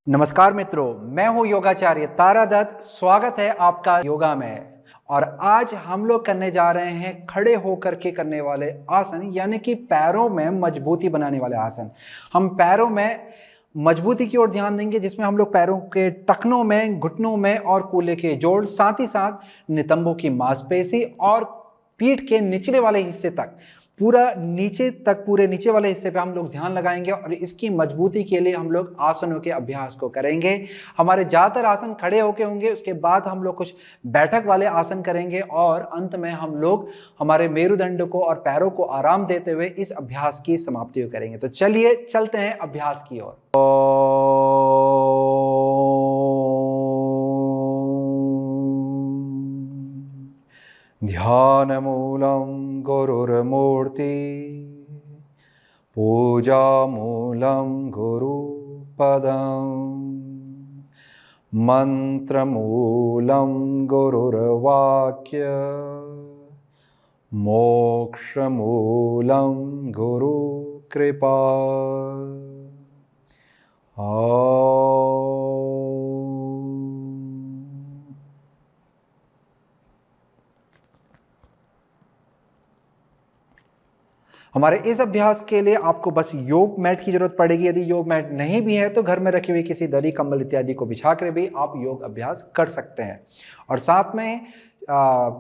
नमस्कार मित्रों, मैं हूं योगाचार्य तारा दत्त। स्वागत है आपका योगा में। और आज हम लोग करने जा रहे हैं खड़े होकर के करने वाले आसन, यानी कि पैरों में मजबूती बनाने वाले आसन। हम पैरों में मजबूती की ओर ध्यान देंगे, जिसमें हम लोग पैरों के टखनों में, घुटनों में और कूल्हे के जोड़, साथ ही साथ नितंबों की मांसपेशी और पीठ के निचले वाले हिस्से तक, पूरा नीचे तक, पूरे नीचे वाले हिस्से पे हम लोग ध्यान लगाएंगे। और इसकी मजबूती के लिए हम लोग आसनों के अभ्यास को करेंगे। हमारे ज्यादातर आसन खड़े होके होंगे, उसके बाद हम लोग कुछ बैठक वाले आसन करेंगे और अंत में हम लोग हमारे मेरुदंड को और पैरों को आराम देते हुए इस अभ्यास की समाप्ति करेंगे। तो चलिए चलते हैं अभ्यास की ओर। ध्यानमूलं गुरुर्मूर्ति, पूजामूलं गुरुपदं, मंत्रमूलं गुरुर्वाक्य, मोक्षमूलं गुरुकृपा। हमारे इस अभ्यास के लिए आपको बस योग मैट की जरूरत पड़ेगी। यदि योग मैट नहीं भी है तो घर में रखी हुई किसी दरी, कंबल इत्यादि को बिछा कर भी आप योग अभ्यास कर सकते हैं। और साथ में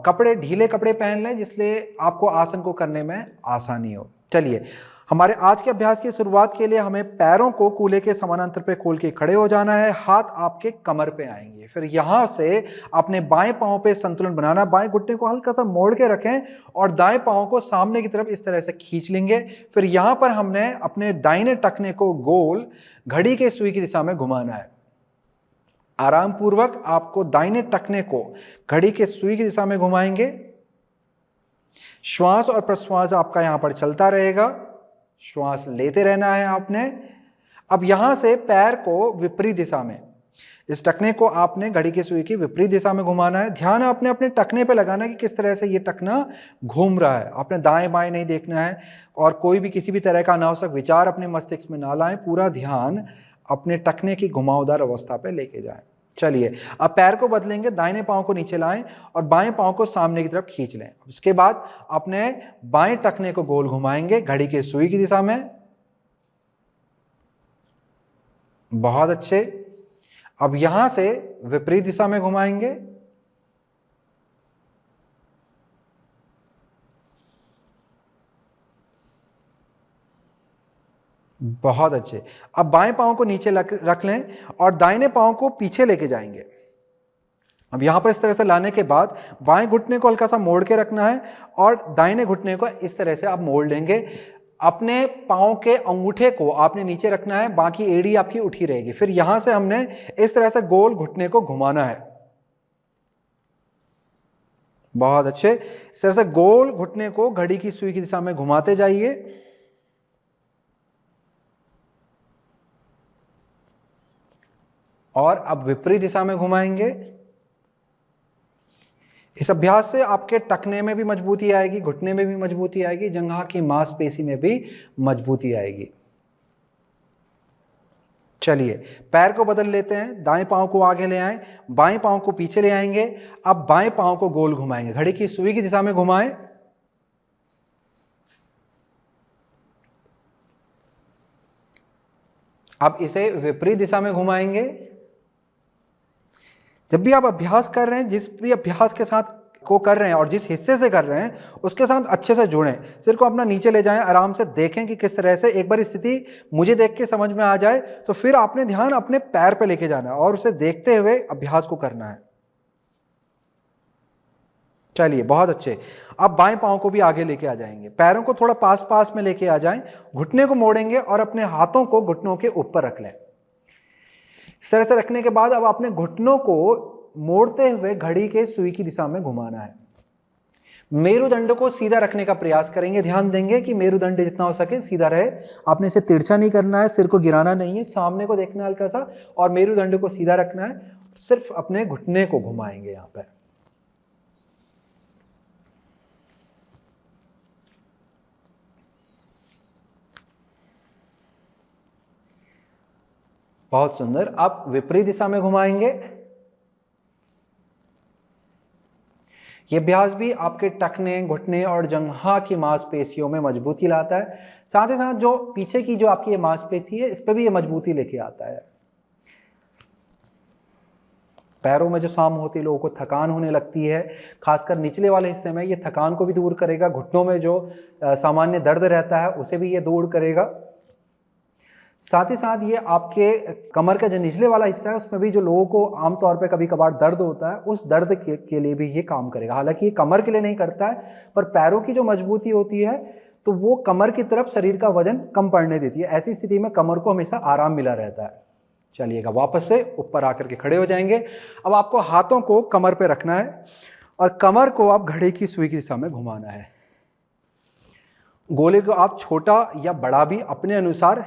कपड़े, ढीले कपड़े पहन लें, जिससे आपको आसन को करने में आसानी हो। चलिए, हमारे आज के अभ्यास की शुरुआत के लिए हमें पैरों को कूल्हे के समानांतर पे खोल के खड़े हो जाना है। हाथ आपके कमर पे आएंगे। फिर यहां से अपने बाएं पांव पे संतुलन बनाना। बाएं घुटने को हल्का सा मोड़ के रखें और दाएं पांव को सामने की तरफ इस तरह से खींच लेंगे। फिर यहां पर हमने अपने दाहिने टखने को गोल घड़ी के सुई की दिशा में घुमाना है। आराम पूर्वक आपको दाहिने टखने को घड़ी के सुई की दिशा में घुमाएंगे। श्वास और प्रश्वास आपका यहां पर चलता रहेगा। श्वास लेते रहना है आपने। अब यहां से पैर को विपरीत दिशा में, इस टखने को आपने घड़ी की सुई की विपरीत दिशा में घुमाना है। ध्यान आपने अपने टखने पे लगाना है कि किस तरह से ये टखना घूम रहा है। आपने दाएं बाएं नहीं देखना है और कोई भी किसी भी तरह का अनावश्यक विचार अपने मस्तिष्क में ना लाएं। पूरा ध्यान अपने टखने की घुमावदार अवस्था पे लेके जाएं। चलिए, अब पैर को बदलेंगे। दाहिने पांव को नीचे लाएं और बाएं पांव को सामने की तरफ खींच लें। उसके बाद अपने बाएं टखने को गोल घुमाएंगे घड़ी के सुई की दिशा में। बहुत अच्छे। अब यहां से विपरीत दिशा में घुमाएंगे। बहुत अच्छे। अब बाएं पांव को नीचे रख लें और दाहिने पांव को पीछे लेके जाएंगे। अब यहां पर इस तरह से लाने के बाद बाएं घुटने को हल्का सा मोड़ के रखना है और दाहिने घुटने को इस तरह से आप मोड़ लेंगे। अपने पांव के अंगूठे को आपने नीचे रखना है, बाकी एड़ी आपकी उठी रहेगी। फिर यहां से हमने इस तरह से गोल घुटने को घुमाना है। बहुत अच्छे। इस तरह से गोल घुटने को घड़ी की सुई की दिशा में घुमाते जाइए। और अब विपरीत दिशा में घुमाएंगे। इस अभ्यास से आपके टखने में भी मजबूती आएगी, घुटने में भी मजबूती आएगी, जंघा की मांसपेशी में भी मजबूती आएगी। चलिए, पैर को बदल लेते हैं। दाएं पांव को आगे ले आएं, बाएं पांव को पीछे ले आएंगे। अब बाएं पांव को गोल घुमाएंगे, घड़ी की सुई की दिशा में घुमाएं। अब इसे विपरीत दिशा में घुमाएंगे। जब भी आप अभ्यास कर रहे हैं, जिस भी अभ्यास के साथ को कर रहे हैं और जिस हिस्से से कर रहे हैं उसके साथ अच्छे से जुड़ें। सिर को अपना नीचे ले जाएं, आराम से देखें कि किस तरह से। एक बार स्थिति मुझे देख के समझ में आ जाए तो फिर आपने ध्यान अपने पैर पे लेके जाना है और उसे देखते हुए अभ्यास को करना है। चलिए, बहुत अच्छे। अब बाएं पांव को भी आगे लेके आ जाएंगे। पैरों को थोड़ा पास पास में लेके आ जाएं। घुटने को मोड़ेंगे और अपने हाथों को घुटनों के ऊपर रख लें। इस तरह से रखने के बाद अब अपने घुटनों को मोड़ते हुए घड़ी के सुई की दिशा में घुमाना है। मेरुदंड को सीधा रखने का प्रयास करेंगे। ध्यान देंगे कि मेरुदंड जितना हो सके सीधा रहे। आपने इसे तिरछा नहीं करना है, सिर को गिराना नहीं है, सामने को देखना है हल्का सा और मेरुदंड को सीधा रखना है। सिर्फ अपने घुटने को घुमाएंगे यहां पर। बहुत सुंदर। अब विपरीत दिशा में घुमाएंगे। ये अभ्यास भी आपके टखने, घुटने और जंघा की मांसपेशियों में मजबूती लाता है। साथ ही साथ जो पीछे की जो आपकी ये मांसपेशी है, इस पर भी ये मजबूती लेके आता है। पैरों में जो शाम होती है, लोगों को थकान होने लगती है, खासकर निचले वाले हिस्से में, ये थकान को भी दूर करेगा। घुटनों में जो सामान्य दर्द रहता है उसे भी ये दूर करेगा। साथ ही साथ ये आपके कमर का जो निचले वाला हिस्सा है, उसमें भी जो लोगों को आमतौर पे कभी कभार दर्द होता है, उस दर्द के लिए भी ये काम करेगा। हालांकि ये कमर के लिए नहीं करता है, पर पैरों की जो मजबूती होती है तो वो कमर की तरफ शरीर का वजन कम पड़ने देती है। ऐसी स्थिति में कमर को हमेशा आराम मिला रहता है। चलिएगा, वापस से ऊपर आकर के खड़े हो जाएंगे। अब आपको हाथों को कमर पे रखना है और कमर को आप घड़ी की सुई की दिशा में घुमाना है। गोले को आप छोटा या बड़ा भी अपने अनुसार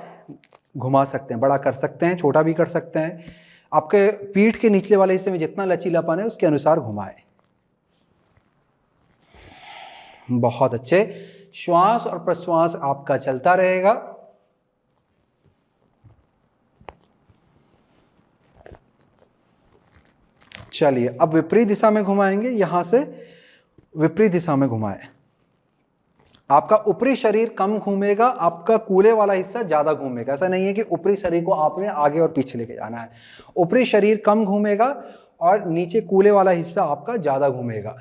घुमा सकते हैं, बड़ा कर सकते हैं, छोटा भी कर सकते हैं। आपके पीठ के निचले वाले हिस्से में जितना लचीलापन है उसके अनुसार घुमाएं। बहुत अच्छे। श्वास और प्रश्वास आपका चलता रहेगा। चलिए, अब विपरीत दिशा में घुमाएंगे। यहां से विपरीत दिशा में घुमाएं। आपका ऊपरी शरीर कम घूमेगा, आपका कूल्हे वाला हिस्सा ज्यादा घूमेगा। ऐसा नहीं है कि ऊपरी शरीर को आपने आगे और पीछे लेके जाना है। ऊपरी शरीर कम घूमेगा और नीचे कूल्हे वाला हिस्सा आपका ज्यादा घूमेगा।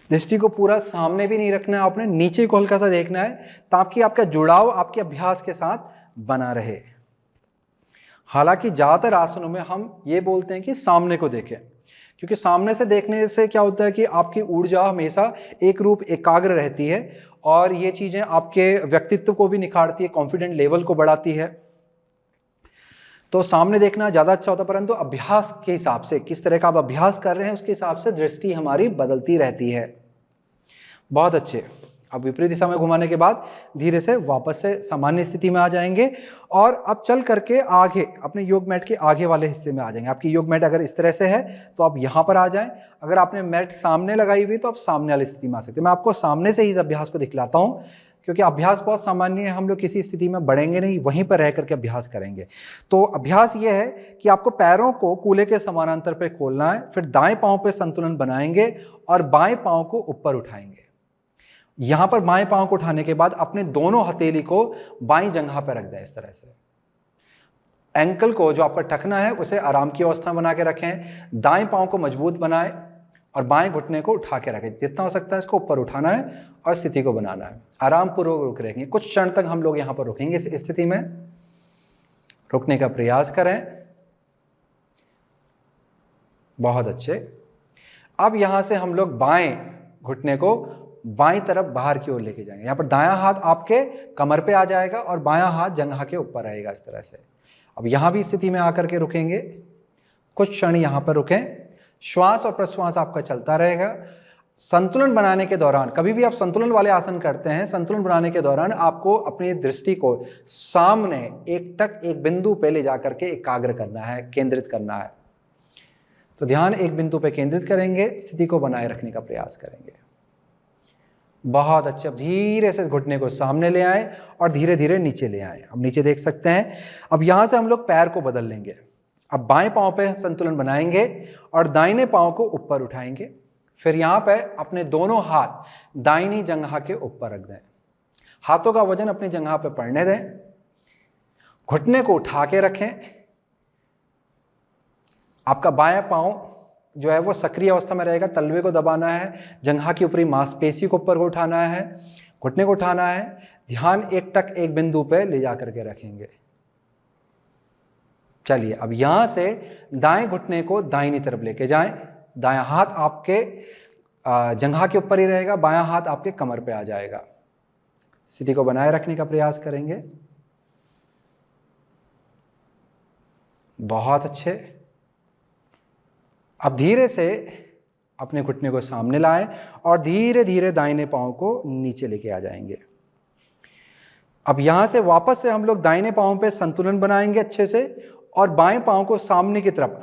दृष्टि को पूरा सामने भी नहीं रखना है, आपने नीचे को हल्का सा देखना है ताकि आपका जुड़ाव आपके अभ्यास के साथ बना रहे। हालांकि ज्यादातर आसनों में हम ये बोलते हैं कि सामने को देखें, क्योंकि सामने से देखने से क्या होता है कि आपकी ऊर्जा हमेशा एक रूप एकाग्र रहती है और ये चीजें आपके व्यक्तित्व को भी निखारती है, कॉन्फिडेंट लेवल को बढ़ाती है। तो सामने देखना ज्यादा अच्छा होता है, परंतु अभ्यास के हिसाब से, किस तरह का आप अभ्यास कर रहे हैं उसके हिसाब से दृष्टि हमारी बदलती रहती है। बहुत अच्छे। अब विपरीत दिशा में घुमाने के बाद धीरे से वापस से सामान्य स्थिति में आ जाएंगे और अब चल करके आगे अपने योग मैट के आगे वाले हिस्से में आ जाएंगे। आपकी योग मैट अगर इस तरह से है तो आप यहाँ पर आ जाएं। अगर आपने मैट सामने लगाई हुई तो आप सामने वाली स्थिति में आ सकते हैं। मैं आपको सामने से ही इस अभ्यास को दिखलाता हूँ, क्योंकि अभ्यास बहुत सामान्य है। हम लोग किसी स्थिति में बढ़ेंगे नहीं, वहीं पर रह करके अभ्यास करेंगे। तो अभ्यास ये है कि आपको पैरों को कूल्हे के समानांतर पे खोलना है, फिर दाएं पांव पे संतुलन बनाएंगे और बाएं पांव को ऊपर उठाएंगे। यहां पर बाएं पांव को उठाने के बाद अपने दोनों हथेली को बाईं जंघा पर रख दें। इस तरह से एंकल को, जो आपका टखना है, उसे आराम की अवस्था बना के रखें। दाएं पांव को मजबूत बनाएं और बाएं घुटने को उठा के रखें। जितना हो सकता है इसको ऊपर उठाना है और स्थिति को बनाना है। आराम पूर्वक रुक रहेंगे। कुछ क्षण तक हम लोग यहां पर रुकेंगे। इस स्थिति में रुकने का प्रयास करें। बहुत अच्छे। अब यहां से हम लोग बाएं घुटने को बाईं तरफ बाहर की ओर लेके जाएंगे। यहां पर दायां हाथ आपके कमर पे आ जाएगा और बायां हाथ जंघा के ऊपर रहेगा, इस तरह से। अब यहां भी स्थिति में आकर के रुकेंगे। कुछ क्षण यहां पर रुकें। श्वास और प्रश्वास आपका चलता रहेगा। संतुलन बनाने के दौरान, कभी भी आप संतुलन वाले आसन करते हैं, संतुलन बनाने के दौरान आपको अपनी दृष्टि को सामने एक बिंदु पे ले जाकर के एकाग्र करना है, केंद्रित करना है। तो ध्यान एक बिंदु पे केंद्रित करेंगे, स्थिति को बनाए रखने का प्रयास करेंगे। बहुत अच्छे। अब धीरे से घुटने को सामने ले आए और धीरे धीरे नीचे ले आए। अब नीचे देख सकते हैं। अब यहां से हम लोग पैर को बदल लेंगे। अब बाएं पांव पे संतुलन बनाएंगे और दाहिने पांव को ऊपर उठाएंगे। फिर यहां पे अपने दोनों हाथ दाहिनी जंघा के ऊपर रख दें। हाथों का वजन अपनी जंघा पे पड़ने दें। घुटने को उठा के रखें। आपका बायां पांव जो है वो सक्रिय अवस्था में रहेगा। तलवे को दबाना है, जंघा की ऊपरी मांसपेशी को ऊपर को उठाना है, घुटने को उठाना है। ध्यान एक बिंदु पे ले जाकर के रखेंगे। चलिए, अब यहां से दाएं घुटने को दाहिनी तरफ लेके जाएं। दायां हाथ आपके जंघा के ऊपर ही रहेगा, बायां हाथ आपके कमर पे आ जाएगा। स्थिति को बनाए रखने का प्रयास करेंगे। बहुत अच्छे। अब धीरे से अपने घुटने को सामने लाएं और धीरे धीरे दाहिने पांव को नीचे लेके आ जाएंगे। अब यहां से वापस से हम लोग दाहिने पांव पे संतुलन बनाएंगे अच्छे से और बाएं पांव को सामने की तरफ,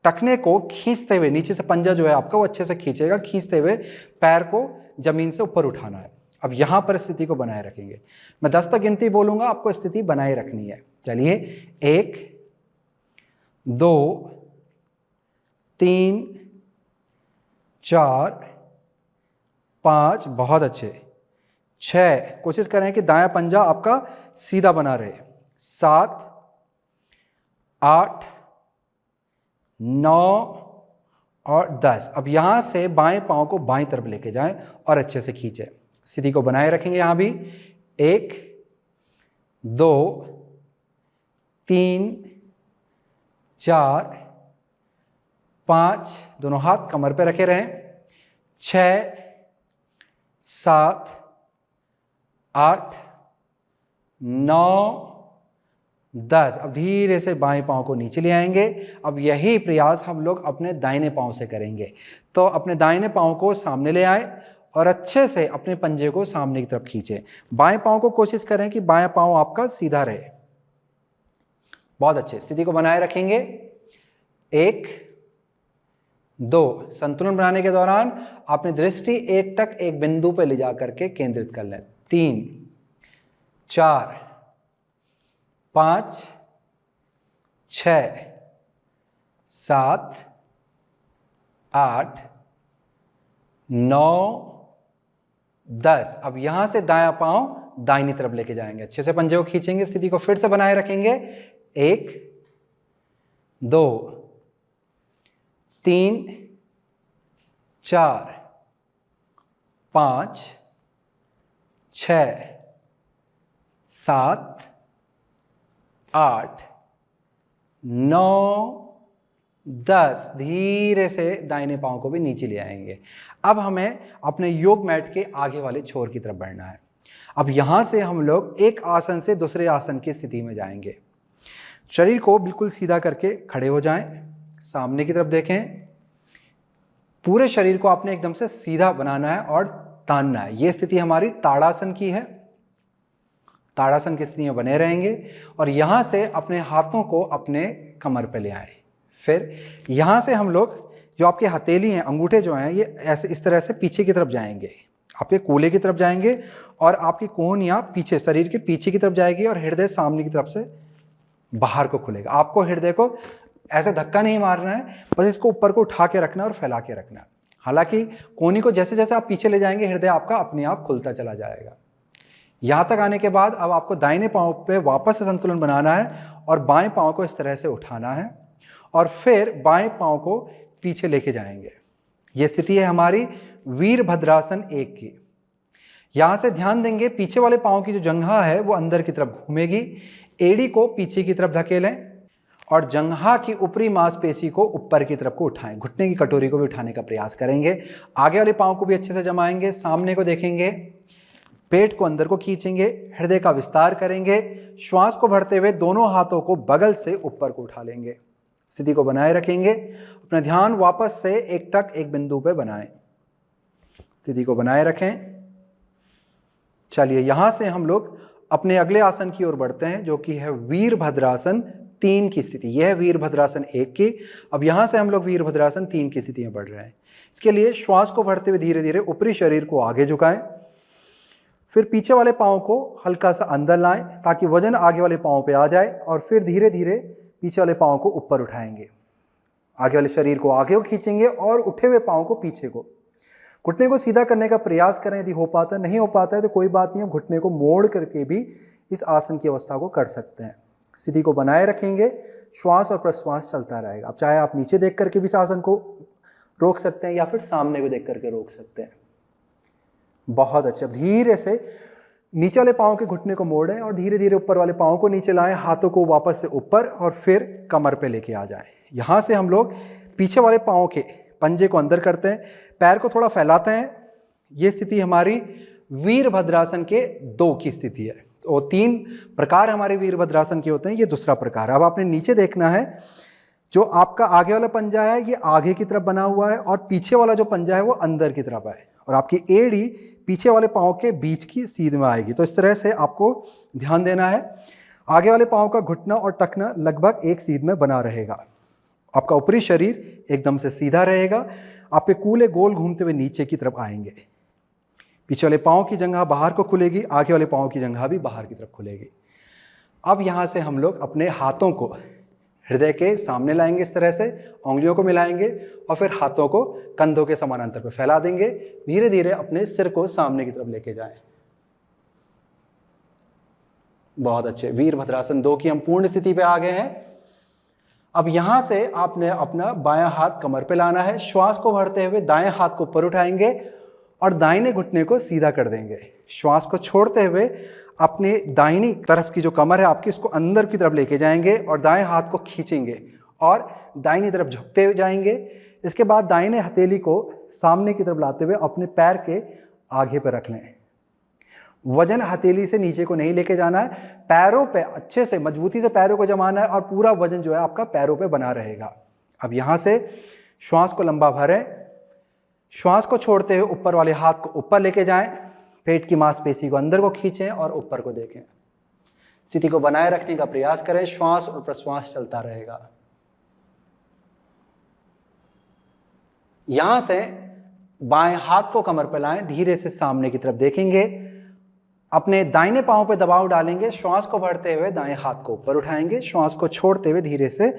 टखने को खींचते हुए, नीचे से पंजा जो है आपका वो अच्छे से खींचेगा, खींचते हुए पैर को जमीन से ऊपर उठाना है। अब यहां पर स्थिति को बनाए रखेंगे। मैं 10 तक गिनती बोलूंगा, आपको स्थिति बनाए रखनी है। चलिए, 1 2 3 4 5, बहुत अच्छे, 6, कोशिश करें कि दायां पंजा आपका सीधा बना रहे, 7 8 9 और 10। अब यहां से बाएं पांव को बाएं तरफ लेके जाएं और अच्छे से खींचें। स्थिति को बनाए रखेंगे। यहां भी 1 2 3 4 5, दोनों हाथ कमर पे रखे रहें, 6 7 8 9 10। अब धीरे से बाएं पांव को नीचे ले आएंगे। अब यही प्रयास हम लोग अपने दाहिने पांव से करेंगे। तो अपने दाहिने पांव को सामने ले आए और अच्छे से अपने पंजे को सामने की तरफ खींचे। बाएं पांव को कोशिश करें कि बाएं पांव आपका सीधा रहे। बहुत अच्छे, स्थिति को बनाए रखेंगे। 1 2, संतुलन बनाने के दौरान अपनी दृष्टि एक टक एक बिंदु पर ले जाकर के केंद्रित कर लें। 3 4 5 6 7 8 9 10। अब यहां से दायां पांव दाहिनी तरफ लेके जाएंगे, अच्छे से पंजे को खींचेंगे, स्थिति को फिर से बनाए रखेंगे। 1 2 3 4 5 6 7 8 9 10। धीरे से दाहिने पांव को भी नीचे ले आएंगे। अब हमें अपने योग मैट के आगे वाले छोर की तरफ बढ़ना है। अब यहां से हम लोग एक आसन से दूसरे आसन की स्थिति में जाएंगे। शरीर को बिल्कुल सीधा करके खड़े हो जाएं, सामने की तरफ देखें। पूरे शरीर को आपने एकदम से सीधा बनाना है और तानना है। यह स्थिति हमारी ताड़ासन की है। ताड़ासन की स्थिति में बने रहेंगे और यहां से अपने हाथों को अपने कमर पे ले आए। फिर यहां से हम लोग जो आपके हथेली हैं, अंगूठे जो हैं, ये ऐसे इस तरह से पीछे की तरफ जाएंगे, आपके कूल्हे की तरफ जाएंगे और आपकी कोहनियां पीछे, शरीर के पीछे की तरफ जाएगी और हृदय सामने की तरफ से बाहर को खुलेगा। आपको हृदय को ऐसे धक्का नहीं मारना है, बस इसको ऊपर को उठा के रखना है और फैला के रखना है। हालांकि कोहनी को जैसे जैसे आप पीछे ले जाएंगे, हृदय आपका अपने आप खुलता चला जाएगा। यहां तक आने के बाद अब आपको दाहिने पांव पे वापस से संतुलन बनाना है और बाएं पांव को इस तरह से उठाना है और फिर बाएं पांव को पीछे लेके जाएंगे। यह स्थिति है हमारी वीरभद्रासन 1 की। यहां से ध्यान देंगे, पीछे वाले पांव की जो जंघा है वो अंदर की तरफ घूमेगी। एड़ी को पीछे की तरफ धकेलें और जंघा की ऊपरी मांसपेशी को ऊपर की तरफ को उठाएं। घुटने की कटोरी को भी उठाने का प्रयास करेंगे। आगे वाले पांव को भी अच्छे से जमाएंगे, सामने को देखेंगे, पेट को अंदर को खींचेंगे, हृदय का विस्तार करेंगे। श्वास को भरते हुए दोनों हाथों को बगल से ऊपर को उठा लेंगे। स्थिति को बनाए रखेंगे। अपना ध्यान वापस से एक टक एक बिंदु पे बनाएं। स्थिति को बनाए रखें। चलिए, यहां से हम लोग अपने अगले आसन की ओर बढ़ते हैं, जो कि है वीरभद्रासन 3 की स्थिति। यह है वीरभद्रासन 1 की। अब यहां से हम लोग वीरभद्रासन 3 की स्थिति में बढ़ रहे हैं। इसके लिए श्वास को भरते हुए धीरे धीरे ऊपरी शरीर को आगे झुकाएं, फिर पीछे वाले पांव को हल्का सा अंदर लाएं ताकि वजन आगे वाले पांव पे आ जाए और फिर धीरे धीरे पीछे वाले पांव को ऊपर उठाएंगे। आगे वाले शरीर को आगे को खींचेंगे और उठे हुए पांव को पीछे को। घुटने को सीधा करने का प्रयास करें, यदि हो पाता है, नहीं हो पाता है तो कोई बात नहीं, हम घुटने को मोड़ करके भी इस आसन की अवस्था को कर सकते हैं। स्थिति को बनाए रखेंगे, श्वास और प्रश्वास चलता रहेगा। अब चाहे आप नीचे देख करके भी इस आसन को रोक सकते हैं या फिर सामने को देख करके रोक सकते हैं। बहुत अच्छे। अब धीरे से नीचे वाले पांव के घुटने को मोड़ें और धीरे धीरे ऊपर वाले पांव को नीचे लाएं, हाथों को वापस से ऊपर और फिर कमर पे लेके आ जाएं। यहां से हम लोग पीछे वाले पांव के पंजे को अंदर करते हैं, पैर को थोड़ा फैलाते हैं। ये स्थिति हमारी वीरभद्रासन के 2 की स्थिति है। तो 3 प्रकार हमारे वीरभद्रासन के होते हैं, ये दूसरा प्रकार है। अब आपने नीचे देखना है, जो आपका आगे वाला पंजा है ये आगे की तरफ बना हुआ है और पीछे वाला जो पंजा है वो अंदर की तरफ है और आपकी एड़ी पीछे वाले पांव के बीच की सीध में आएगी। तो इस तरह से आपको ध्यान देना है। आगे वाले पांव का घुटना और टखना लगभग एक सीध में बना रहेगा। आपका ऊपरी शरीर एकदम से सीधा रहेगा। आपके कूल्हे गोल घूमते हुए नीचे की तरफ आएंगे। पीछे वाले पाँव की जंघा बाहर को खुलेगी, आगे वाले पाँव की जंघा भी बाहर की तरफ खुलेगी। अब यहाँ से हम लोग अपने हाथों को हृदय के सामने लाएंगे, इस तरह से उंगलियों को मिलाएंगे और फिर हाथों को कंधों के समानांतर पर फैला देंगे। धीरे धीरे अपने सिर को सामने की तरफ लेके जाएं। बहुत अच्छे, वीरभद्रासन 2 की हम पूर्ण स्थिति पे आ गए हैं। अब यहां से आपने अपना बायां हाथ कमर पे लाना है। श्वास को भरते हुए दाएं हाथ को ऊपर उठाएंगे और दाहिने घुटने को सीधा कर देंगे। श्वास को छोड़ते हुए अपने दाहिनी तरफ की जो कमर है आपकी, उसको अंदर की तरफ लेके जाएंगे और दाएं हाथ को खींचेंगे और दाहिनी तरफ झुकते हुए जाएंगे। इसके बाद दाहिने हथेली को सामने की तरफ लाते हुए अपने पैर के आगे पर रख लें। वजन हथेली से नीचे को नहीं लेके जाना है, पैरों पे अच्छे से मजबूती से पैरों को जमाना है और पूरा वजन जो है आपका पैरों पे बना रहेगा। अब यहाँ से श्वास को लंबा भरें, श्वास को छोड़ते हुए ऊपर वाले हाथ को ऊपर लेके जाएं, पेट की मांसपेशी को अंदर को खींचें और ऊपर को देखें। स्थिति को बनाए रखने का प्रयास करें, श्वास और प्रश्वास चलता रहेगा। यहां से बाएं हाथ को कमर पर लाएं, धीरे से सामने की तरफ देखेंगे, अपने दाहिने पांव पर दबाव डालेंगे, श्वास को भरते हुए दाएं हाथ को ऊपर उठाएंगे, श्वास को छोड़ते हुए धीरे से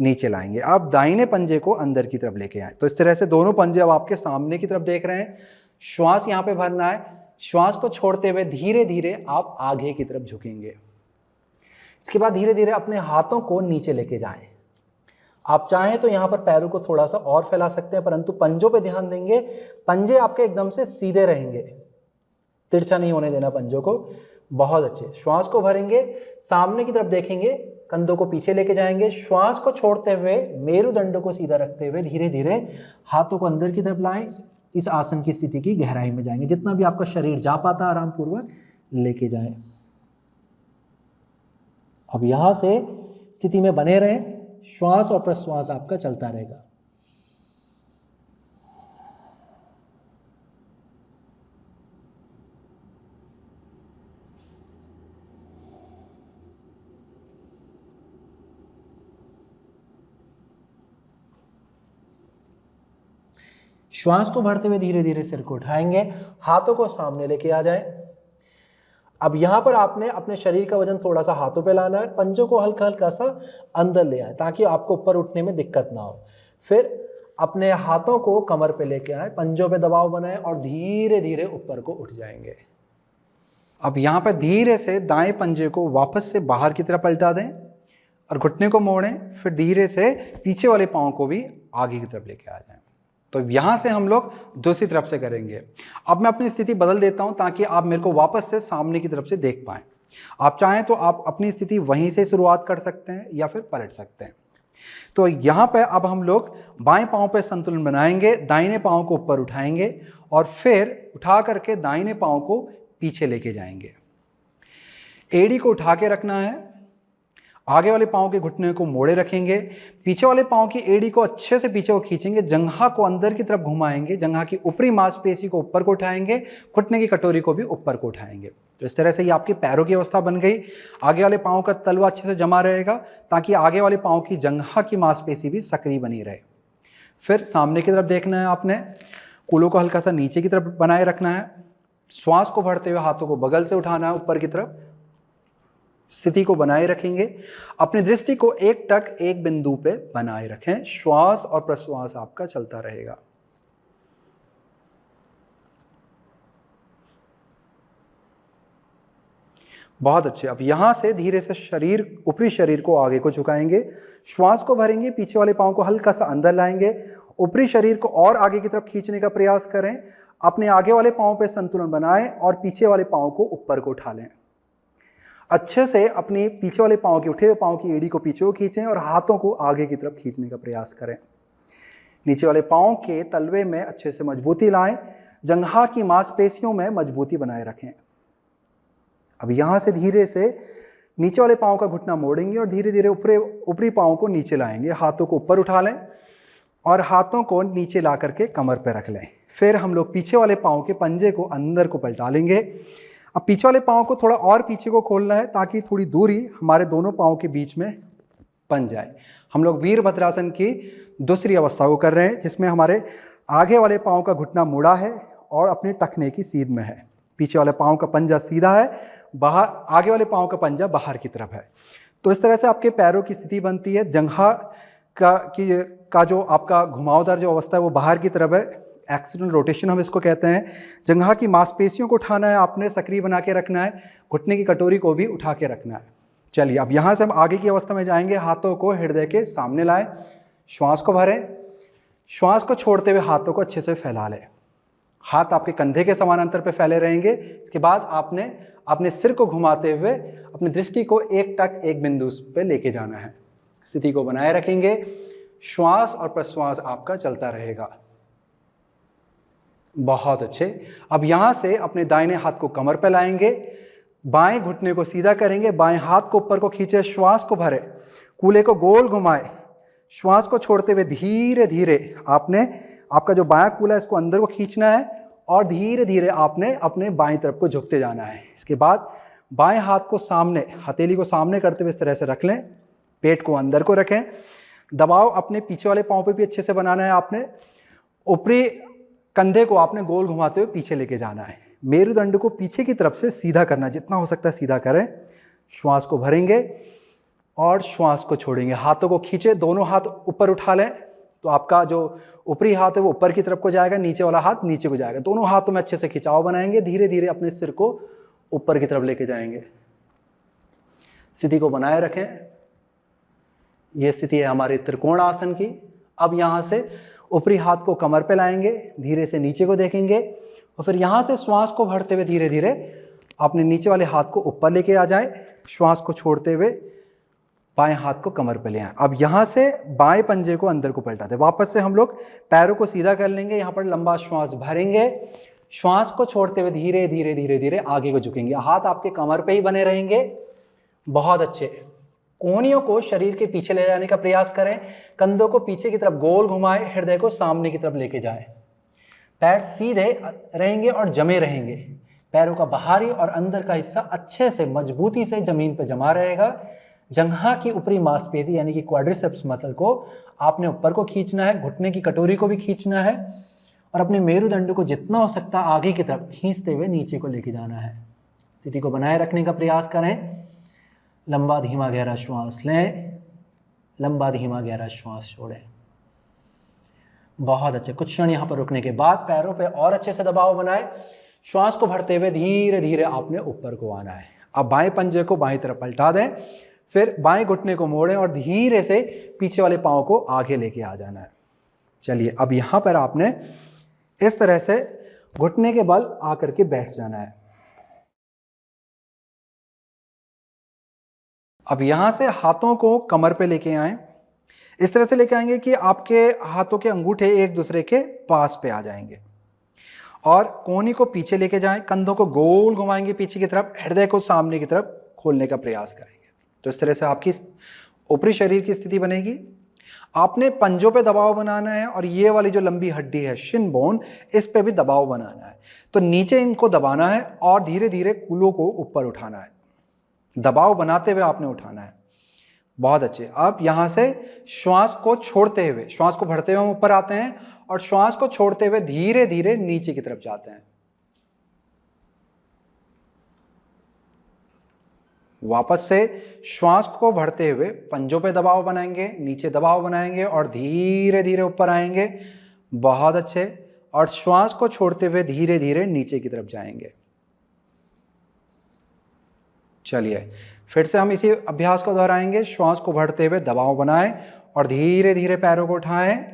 नीचे लाएंगे। आप दाहिने पंजे को अंदर की तरफ लेके आए। तो इस तरह से दोनों पंजे अब आपके सामने की तरफ देख रहे हैं। श्वास यहाँ पे भरना है, श्वास को छोड़ते हुए धीरे धीरे आप आगे की तरफ झुकेंगे। इसके बाद धीरे धीरे अपने हाथों को नीचे लेके जाएं। आप चाहें तो यहाँ पर पैरों को थोड़ा सा और फैला सकते हैं, परंतु पंजों पे ध्यान देंगे। पंजे आपके एकदम से सीधे रहेंगे, तिरछा नहीं होने देना पंजों को। बहुत अच्छे, श्वास को भरेंगे, सामने की तरफ देखेंगे, कंधों को पीछे लेके जाएंगे। श्वास को छोड़ते हुए मेरुदंड को सीधा रखते हुए धीरे धीरे हाथों को अंदर की तरफ लाएं। इस आसन की स्थिति की गहराई में जाएंगे, जितना भी आपका शरीर जा पाता आराम पूर्वक लेके जाएं। अब यहां से स्थिति में बने रहें, श्वास और प्रश्वास आपका चलता रहेगा। श्वास को भरते हुए धीरे धीरे सिर को उठाएंगे, हाथों को सामने लेके आ जाएं। अब यहाँ पर आपने अपने शरीर का वजन थोड़ा सा हाथों पे लाना है, पंजों को हल्का हल्का सा अंदर ले आए ताकि आपको ऊपर उठने में दिक्कत ना हो। फिर अपने हाथों को कमर पे लेके आए, पंजों पे दबाव बनाएं और धीरे धीरे ऊपर को उठ जाएंगे। अब यहाँ पर धीरे से दाएं पंजे को वापस से बाहर की तरफ पलटा दें और घुटने को मोड़ें। फिर धीरे से पीछे वाले पाँव को भी आगे की तरफ लेके आ जाएं। तो यहाँ से हम लोग दूसरी तरफ से करेंगे। अब मैं अपनी स्थिति बदल देता हूँ ताकि आप मेरे को वापस से सामने की तरफ से देख पाएं। आप चाहें तो आप अपनी स्थिति वहीं से शुरुआत कर सकते हैं या फिर पलट सकते हैं। तो यहाँ पे अब हम लोग बाएं पाँव पे संतुलन बनाएंगे, दाहिने पाँव को ऊपर उठाएंगे और फिर उठा करके दाहिने पाँव को पीछे लेके जाएंगे। एड़ी को उठा के रखना है, आगे वाले पाँव के घुटने को मोड़े रखेंगे, पीछे वाले पाँव की एड़ी को अच्छे से पीछे को खींचेंगे, जंघा को अंदर की तरफ घुमाएंगे, जंघा की ऊपरी मांसपेशी को ऊपर को उठाएंगे, घुटने की कटोरी को भी ऊपर को उठाएंगे। तो इस तरह से ये आपके पैरों की अवस्था बन गई। आगे वाले पाँव का तलवा अच्छे से जमा रहेगा ताकि आगे वाले पाँव की जंघा की मांसपेशी भी सक्रिय बनी रहे। फिर सामने की तरफ देखना है आपने, कूलों को हल्का सा नीचे की तरफ बनाए रखना है, श्वास को भरते हुए हाथों को बगल से उठाना है ऊपर की तरफ। स्थिति को बनाए रखेंगे, अपनी दृष्टि को एक टक एक बिंदु पे बनाए रखें। श्वास और प्रश्वास आपका चलता रहेगा। बहुत अच्छे। अब यहां से धीरे से शरीर, ऊपरी शरीर को आगे को झुकाएंगे, श्वास को भरेंगे, पीछे वाले पांव को हल्का सा अंदर लाएंगे, ऊपरी शरीर को और आगे की तरफ खींचने का प्रयास करें। अपने आगे वाले पांव पे संतुलन बनाएं और पीछे वाले पांव को ऊपर को उठा लें। अच्छे से अपनी पीछे वाले पाँव की, उठे हुए पाँव की एड़ी को पीछे को खींचें और हाथों को आगे की तरफ खींचने का प्रयास करें। नीचे वाले पाँव के तलवे में अच्छे से मजबूती लाएं, जंघा की मांसपेशियों में मजबूती बनाए रखें। अब यहाँ से धीरे से नीचे वाले पाँव का घुटना मोड़ेंगे और धीरे धीरे ऊपरी पाँव को नीचे लाएंगे। हाथों को ऊपर उठा लें और हाथों को नीचे ला करके कमर पर रख लें। फिर हम लोग पीछे वाले पाँव के पंजे को अंदर को पलटा लेंगे। अब पीछे वाले पाँव को थोड़ा और पीछे को खोलना है ताकि थोड़ी दूरी हमारे दोनों पाँव के बीच में बन जाए। हम लोग वीरभद्रासन की दूसरी अवस्था को कर रहे हैं जिसमें हमारे आगे वाले पाँव का घुटना मुड़ा है और अपने टखने की सीध में है। पीछे वाले पाँव का पंजा सीधा है, बाहर आगे वाले पाँव का पंजा बाहर की तरफ है। तो इस तरह से आपके पैरों की स्थिति बनती है। जंघा का जो आपका घुमावदार जो अवस्था है वो बाहर की तरफ है, एक्सियल रोटेशन हम इसको कहते हैं। जंघा की मांसपेशियों को उठाना है आपने, सक्रिय बना के रखना है, घुटने की कटोरी को भी उठा के रखना है। चलिए अब यहाँ से हम आगे की अवस्था में जाएंगे। हाथों को हृदय के सामने लाएं, श्वास को भरें, श्वास को छोड़ते हुए हाथों को अच्छे से फैला लें। हाथ आपके कंधे के समानांतर पे फैले रहेंगे। इसके बाद आपने अपने सिर को घुमाते हुए अपनी दृष्टि को एक बिंदु पे लेके जाना है। स्थिति को बनाए रखेंगे, श्वास और प्रश्वास आपका चलता रहेगा। बहुत अच्छे। अब यहां से अपने दाहिने हाथ को कमर पे लाएंगे, बाएं घुटने को सीधा करेंगे, बाएं हाथ को ऊपर को खींचे, श्वास को भरे, कूल्हे को गोल घुमाए, श्वास को छोड़ते हुए धीरे धीरे आपने आपका जो बायां कूल्हा है इसको अंदर को खींचना है और धीरे धीरे आपने अपने बाएं तरफ को झुकते जाना है। इसके बाद बाएं हाथ को सामने, हथेली को सामने करते हुए इस तरह से रख लें, पेट को अंदर को रखें। दबाव अपने पीछे वाले पांव पे भी अच्छे से बनाना है आपने। ऊपरी कंधे को आपने गोल घुमाते हुए पीछे लेके जाना है। मेरुदंड को पीछे की तरफ से सीधा करना, जितना हो सकता है सीधा करें। श्वास को भरेंगे और श्वास को छोड़ेंगे। हाथों को खींचे, दोनों हाथ ऊपर उठा लें तो आपका जो ऊपरी हाथ है वो ऊपर की तरफ को जाएगा, नीचे वाला हाथ नीचे को जाएगा। दोनों हाथों में अच्छे से खिंचाव बनाएंगे, धीरे धीरे अपने सिर को ऊपर की तरफ लेके जाएंगे। स्थिति को बनाए रखें। यह स्थिति है हमारे त्रिकोण आसन की। अब यहाँ से ऊपरी हाथ को कमर पे लाएंगे, धीरे से नीचे को देखेंगे और फिर यहाँ से श्वास को भरते हुए धीरे धीरे अपने नीचे वाले हाथ को ऊपर लेके आ जाएं। श्वास को छोड़ते हुए बाएं हाथ को कमर पे ले आए। अब यहाँ से बाएं पंजे को अंदर को पलटा दें। वापस से हम लोग पैरों को सीधा कर लेंगे। यहाँ पर लंबा श्वास भरेंगे, श्वास को छोड़ते हुए धीरे धीरे धीरे धीरे आगे को झुकेंगे। हाथ आपके कमर पे ही बने रहेंगे। बहुत अच्छे। कोहनियों को शरीर के पीछे ले जाने का प्रयास करें, कंधों को पीछे की तरफ गोल घुमाएं, हृदय को सामने की तरफ लेके जाएं। पैर सीधे रहेंगे और जमे रहेंगे। पैरों का बाहरी और अंदर का हिस्सा अच्छे से मजबूती से जमीन पर जमा रहेगा। जंघा की ऊपरी मांसपेशी यानी कि क्वाड्रिसेप्स मसल को आपने ऊपर को खींचना है, घुटने की कटोरी को भी खींचना है और अपने मेरुदंड को जितना हो सकता है आगे की तरफ खींचते हुए नीचे को लेके जाना है। स्थिति को बनाए रखने का प्रयास करें। लंबा धीमा गहरा श्वास लें, लंबा धीमा गहरा श्वास छोड़ें। बहुत अच्छे। कुछ क्षण यहाँ पर रुकने के बाद पैरों पे और अच्छे से दबाव बनाएं। श्वास को भरते हुए धीरे धीरे आपने ऊपर को आना है। अब बाएं पंजे को बाएं तरफ पलटा दें, फिर बाएं घुटने को मोड़ें और धीरे से पीछे वाले पाँव को आगे लेके आ जाना है। चलिए अब यहाँ पर आपने इस तरह से घुटने के बल आकर के बैठ जाना है। अब यहाँ से हाथों को कमर पे लेके आएं। इस तरह से लेके आएंगे कि आपके हाथों के अंगूठे एक दूसरे के पास पे आ जाएंगे और कोहनी को पीछे लेके जाएं। कंधों को गोल घुमाएंगे पीछे की तरफ, हृदय को सामने की तरफ खोलने का प्रयास करेंगे। तो इस तरह से आपकी ऊपरी शरीर की स्थिति बनेगी। आपने पंजों पे दबाव बनाना है और ये वाली जो लंबी हड्डी है शिन बोन, इस पे भी दबाव बनाना है। तो नीचे इनको दबाना है और धीरे धीरे कूल्हों को ऊपर उठाना है। दबाव बनाते हुए आपने उठाना है। बहुत अच्छे। अब यहाँ से श्वास को छोड़ते हुए, श्वास को भरते हुए हम ऊपर आते हैं और श्वास को छोड़ते हुए धीरे धीरे नीचे की तरफ जाते हैं। वापस से श्वास को भरते हुए पंजों पे दबाव बनाएंगे, नीचे दबाव बनाएंगे और धीरे धीरे ऊपर आएंगे। बहुत अच्छे। और श्वास को छोड़ते हुए धीरे धीरे नीचे की तरफ जाएंगे। चलिए फिर से हम इसी अभ्यास को दोहराएंगे। श्वास को भरते हुए दबाव बनाएं और धीरे धीरे पैरों को उठाएं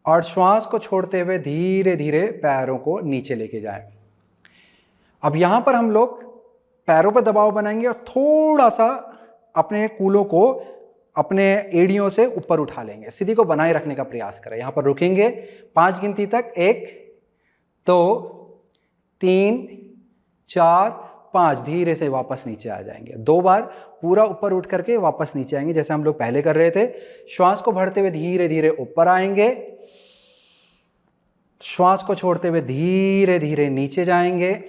और श्वास को छोड़ते हुए धीरे धीरे पैरों को नीचे लेके जाएं। अब यहाँ पर हम लोग पैरों पर दबाव बनाएंगे और थोड़ा सा अपने कूल्हों को अपने एड़ियों से ऊपर उठा लेंगे। स्थिति को बनाए रखने का प्रयास करें। यहाँ पर रुकेंगे 5 गिनती तक। 1 2 3 4 5। धीरे से वापस नीचे आ जाएंगे। 2 बार पूरा ऊपर उठ करके वापस नीचे आएंगे जैसे हम लोग पहले कर रहे थे। श्वास को भरते हुए धीरे धीरे ऊपर आएंगे, श्वास को छोड़ते हुए धीरे धीरे नीचे जाएंगे।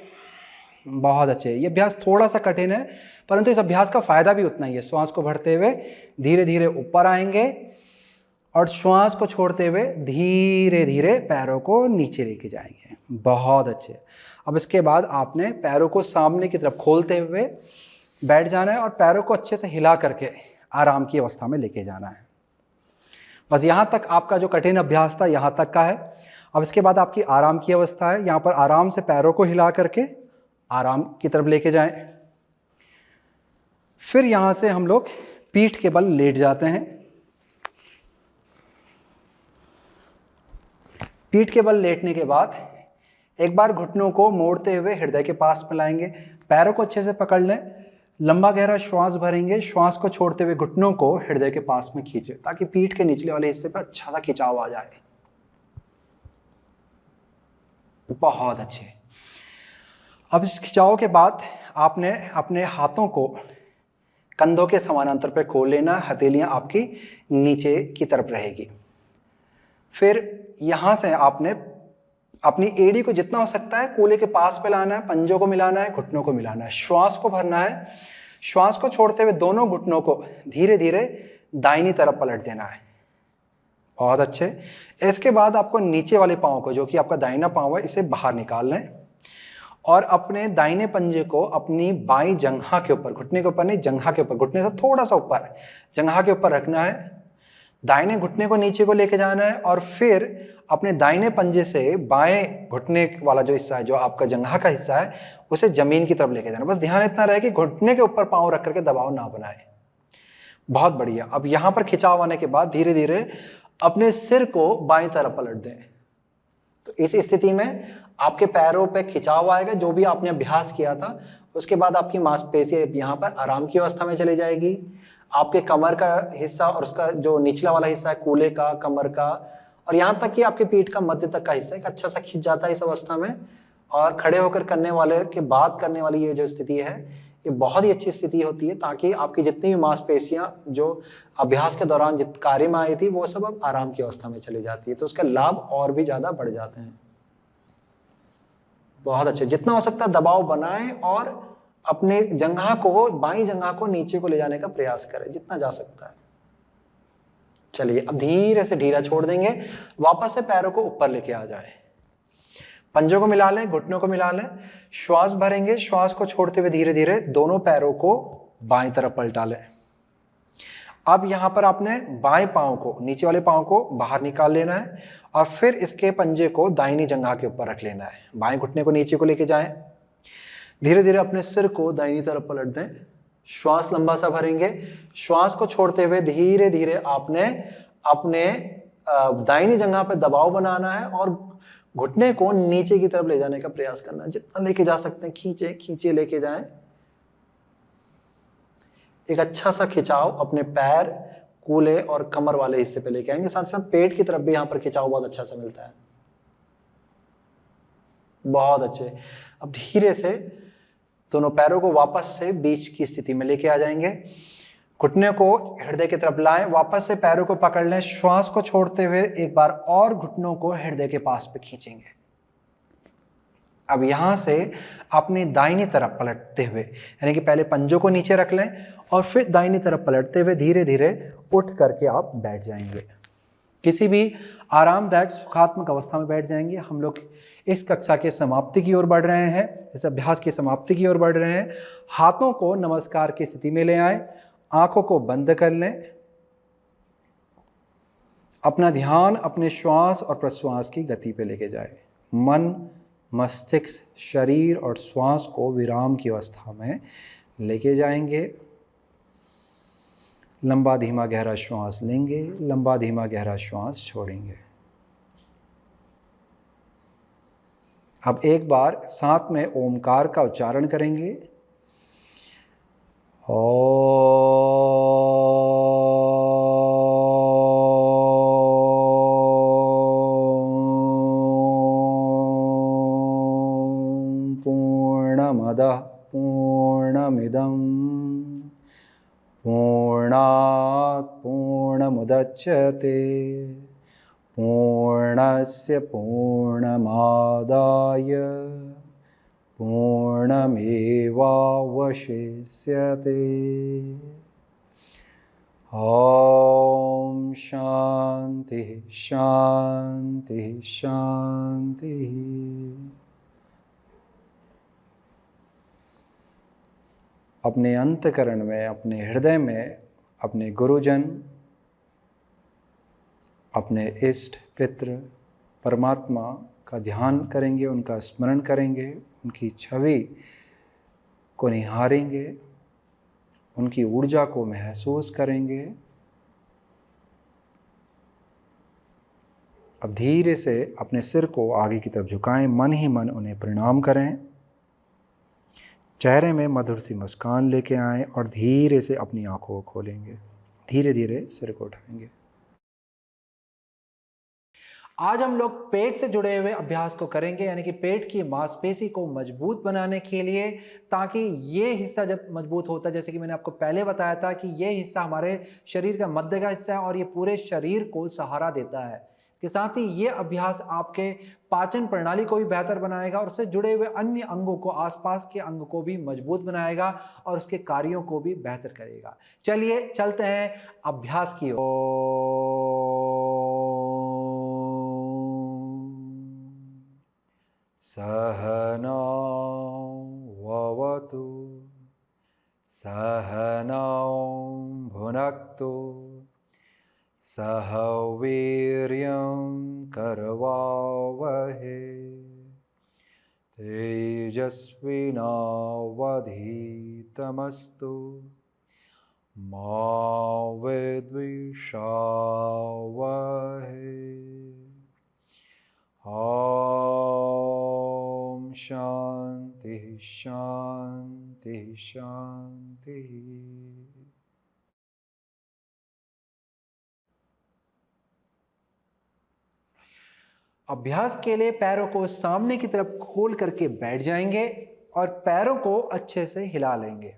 बहुत अच्छे। ये अभ्यास थोड़ा सा कठिन है परंतु इस अभ्यास का फायदा भी उतना ही है। श्वास को भरते हुए धीरे धीरे ऊपर आएंगे और श्वास को छोड़ते हुए धीरे धीरे पैरों को नीचे लेके जाएंगे। बहुत अच्छे। अब इसके बाद आपने पैरों को सामने की तरफ खोलते हुए बैठ जाना है और पैरों को अच्छे से हिला करके आराम की अवस्था में लेके जाना है। बस यहाँ तक आपका जो कठिन अभ्यास था यहाँ तक का है। अब इसके बाद आपकी आराम की अवस्था है। यहाँ पर आराम से पैरों को हिला करके आराम की तरफ लेके जाएं। फिर यहाँ से हम लोग पीठ के बल लेट जाते हैं। पीठ के बल लेटने के बाद एक बार घुटनों को मोड़ते हुए हृदय के पास में लाएंगे। पैरों को अच्छे से पकड़ लें। लंबा गहरा श्वास भरेंगे। श्वास को छोड़ते हुए घुटनों को हृदय के पास में खींचे ताकि पीठ के निचले वाले हिस्से पर अच्छा सा खिंचाव आ जाए। बहुत अच्छे। अब इस खिंचाव के बाद आपने अपने हाथों को कंधों के समानांतर पर खोल लेना। हथेलियां आपकी नीचे की तरफ रहेगी। फिर यहां से आपने अपनी एड़ी को जितना हो सकता है कूल्हे के पास पे लाना है। पंजों को मिलाना है, घुटनों को मिलाना है। श्वास को भरना है। श्वास को छोड़ते हुए दोनों घुटनों को धीरे धीरे दाहिनी तरफ पलट देना है। बहुत अच्छे। इसके बाद आपको नीचे वाले पांव को, जो कि आपका दाहिना पांव है, इसे बाहर निकाल लें और अपने दाहिने पंजे को अपनी बाईं जंघा के ऊपर, घुटने के ऊपर नहीं, जंघा के ऊपर, घुटने से थोड़ा सा ऊपर जंघा के ऊपर रखना है। दाहिने घुटने को नीचे को लेके जाना है और फिर अपने दाहिने पंजे से बाएं घुटने वाला जो हिस्सा है, जो आपका जंघा का हिस्सा है, उसे जमीन की तरफ लेके जाना। बस ध्यान इतना रहे कि घुटने के ऊपर पांव रख करके दबाव ना बनाए। बहुत बढ़िया। अब यहां पर खिंचाव आने के बाद धीरे धीरे अपने सिर को बाईं तरफ पलट दें। तो इस स्थिति में आपके पैरों पे खिंचाव आएगा, जो भी आपने अभ्यास किया था। उसके बाद आपकी मांसपेशियां यहाँ पर आराम की अवस्था में चली जाएगी। आपके कमर का हिस्सा और उसका जो निचला वाला हिस्सा है, कूल्हे का, कमर का, और यहाँ तक कि आपके पीठ का मध्य तक का हिस्सा एक अच्छा सा खिंच जाता है इस अवस्था में। और खड़े होकर करने वाले के बाद करने वाली ये जो स्थिति है, ये बहुत ही अच्छी स्थिति होती है, ताकि आपकी जितनी भी मांसपेशियां जो अभ्यास के दौरान जित कार्य में आई थी, वो सब अब आराम की अवस्था में चली जाती है। तो उसका लाभ और भी ज्यादा बढ़ जाते हैं। बहुत अच्छे। जितना हो सकता है दबाव बनाएं और अपने जंघा को, बाईं जंघा को नीचे को ले जाने का प्रयास करें जितना जा सकता है। चलिए, अब धीरे से ढीला छोड़ देंगे। वापस से पैरों को ऊपर लेके आ जाए। पंजों को मिला लें, घुटनों को मिला लें। श्वास भरेंगे। श्वास को छोड़ते हुए धीरे धीरे दोनों पैरों को बाईं तरफ पलटा लें। अब यहां पर आपने बाएं पांव को, नीचे वाले पांव को बाहर निकाल लेना है और फिर इसके पंजे को दाहिनी जंघा के ऊपर रख लेना है। बाएं घुटने को नीचे को लेके जाएं। धीरे धीरे अपने सिर को दाहिनी तरफ पलट दें। श्वास लंबा सा भरेंगे। श्वास को छोड़ते हुए धीरे धीरे आपने अपने दाहिनी जंघा पर दबाव बनाना है और घुटने को नीचे की तरफ ले जाने का प्रयास करना है। जितना लेके जा सकते हैं खींचे खींचे लेके जाएं। एक अच्छा सा खिंचाव अपने पैर, कूल्हे और कमर वाले हिस्से पे लेके आएंगे। साथ साथ पेट की तरफ भी यहाँ पर खिंचाव बहुत अच्छा सा मिलता है। बहुत अच्छे। अब धीरे से दोनों पैरों को वापस से बीच की स्थिति में लेके आ जाएंगे। घुटने को हृदय की तरफ लाएं। वापस से पैरों को पकड़ लें। श्वास को छोड़ते हुए एक बार और घुटनों को हृदय के पास पे खींचेंगे। अब यहां से अपनी दाहिनी तरफ पलटते हुए, यानी कि पहले पंजों को नीचे रख लें और फिर दाहिनी तरफ पलटते हुए धीरे धीरे उठ करके आप बैठ जाएंगे। किसी भी आरामदायक सुखात्मक अवस्था में बैठ जाएंगे। हम लोग इस कक्षा के समाप्ति की ओर बढ़ रहे हैं, इस अभ्यास की समाप्ति की ओर बढ़ रहे हैं। हाथों को नमस्कार की स्थिति में ले आए। आंखों को बंद कर लें। अपना ध्यान अपने श्वास और प्रश्वास की गति पे लेके जाए। मन, मस्तिष्क, शरीर और श्वास को विराम की अवस्था में लेके जाएंगे। लंबा धीमा गहरा श्वास लेंगे। लंबा धीमा गहरा श्वास छोड़ेंगे। अब एक बार साथ में ओमकार का उच्चारण करेंगे। पूर्णमदः पूर्णमिदं पूर्णात् पूर्णमुदच्यते पूर्णस्य पूर्णमादाय पूर्णमेवावशिष्यते। ओम शांति शांति शांति। अपने अंतःकरण में, अपने हृदय में अपने गुरुजन, अपने इष्ट पितृ परमात्मा का ध्यान करेंगे, उनका स्मरण करेंगे, उनकी छवि को निहारेंगे, उनकी ऊर्जा को महसूस करेंगे। अब धीरे से अपने सिर को आगे की तरफ झुकाएं, मन ही मन उन्हें प्रणाम करें, चेहरे में मधुर सी मुस्कान लेके आएं और धीरे से अपनी आंखों को खोलेंगे, धीरे धीरे सिर को उठाएंगे। आज हम लोग पेट से जुड़े हुए अभ्यास को करेंगे, यानी कि पेट की मांसपेशी को मजबूत बनाने के लिए, ताकि ये हिस्सा जब मजबूत होता है, जैसे कि मैंने आपको पहले बताया था कि ये हिस्सा हमारे शरीर का मध्य का हिस्सा है और ये पूरे शरीर को सहारा देता है। इसके साथ ही ये अभ्यास आपके पाचन प्रणाली को भी बेहतर बनाएगा और उससे जुड़े हुए अन्य अंगों को, आसपास के अंग को भी मजबूत बनाएगा और उसके कार्यों को भी बेहतर करेगा। चलिए चलते हैं अभ्यास की ओर। सहना ववतु सहनौ भुनक्तु सह वीर्यं करवावहै तेजस्विनावधीतमस्तु मा विद्विषावहै। ओम शांति शांति शांति। अभ्यास के लिए पैरों को सामने की तरफ खोल करके बैठ जाएंगे और पैरों को अच्छे से हिला लेंगे।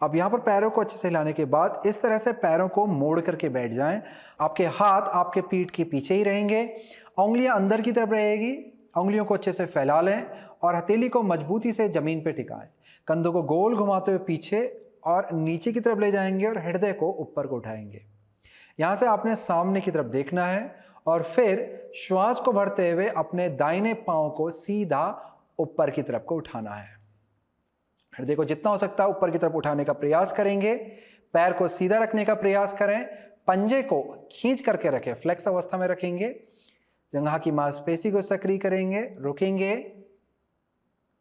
अब यहां पर पैरों को अच्छे से हिलाने के बाद इस तरह से पैरों को मोड़ करके बैठ जाएं। आपके हाथ आपके पीठ के पीछे ही रहेंगे, उंगलियां अंदर की तरफ रहेगी। उंगलियों को अच्छे से फैला लें और हथेली को मजबूती से जमीन पर टिकाएं। कंधों को गोल घुमाते हुए पीछे और नीचे की तरफ ले जाएंगे और हृदय को ऊपर को उठाएंगे। यहां से आपने सामने की तरफ देखना है और फिर श्वास को भरते हुए अपने दाहिने पांव को सीधा ऊपर की तरफ को उठाना है। हृदय को जितना हो सकता है ऊपर की तरफ उठाने का प्रयास करेंगे। पैर को सीधा रखने का प्रयास करें, पंजे को खींच करके रखें, फ्लेक्स अवस्था में रखेंगे। जंघा की मांसपेशी को सक्रिय करेंगे, रुकेंगे।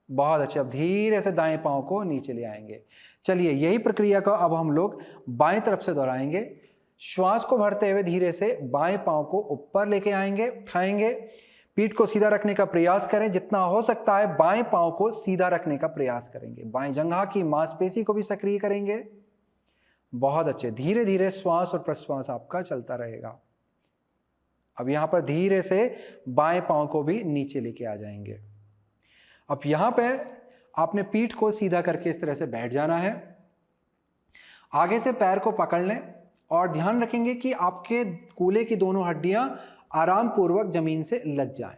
बहुत अच्छे। अब धीरे से दाएं पांव को नीचे ले आएंगे। चलिए यही प्रक्रिया को अब हम लोग बाएं तरफ से दोहराएंगे। श्वास को भरते हुए धीरे से बाएं पांव को ऊपर लेके आएंगे, उठाएंगे। पीठ को सीधा रखने का प्रयास करें, जितना हो सकता है बाएं पांव को सीधा रखने का प्रयास करेंगे। बाएं जंघा की मांसपेशी को भी सक्रिय करेंगे। बहुत अच्छे। धीरे धीरे श्वास और प्रश्वास आपका चलता रहेगा। अब यहां पर धीरे से बाएं पांव को भी नीचे लेके आ जाएंगे। अब यहां पे आपने पीठ को सीधा करके इस तरह से बैठ जाना है। आगे से पैर को पकड़ लें और ध्यान रखेंगे कि आपके कूल्हे की दोनों हड्डियां आराम पूर्वक जमीन से लग जाएं।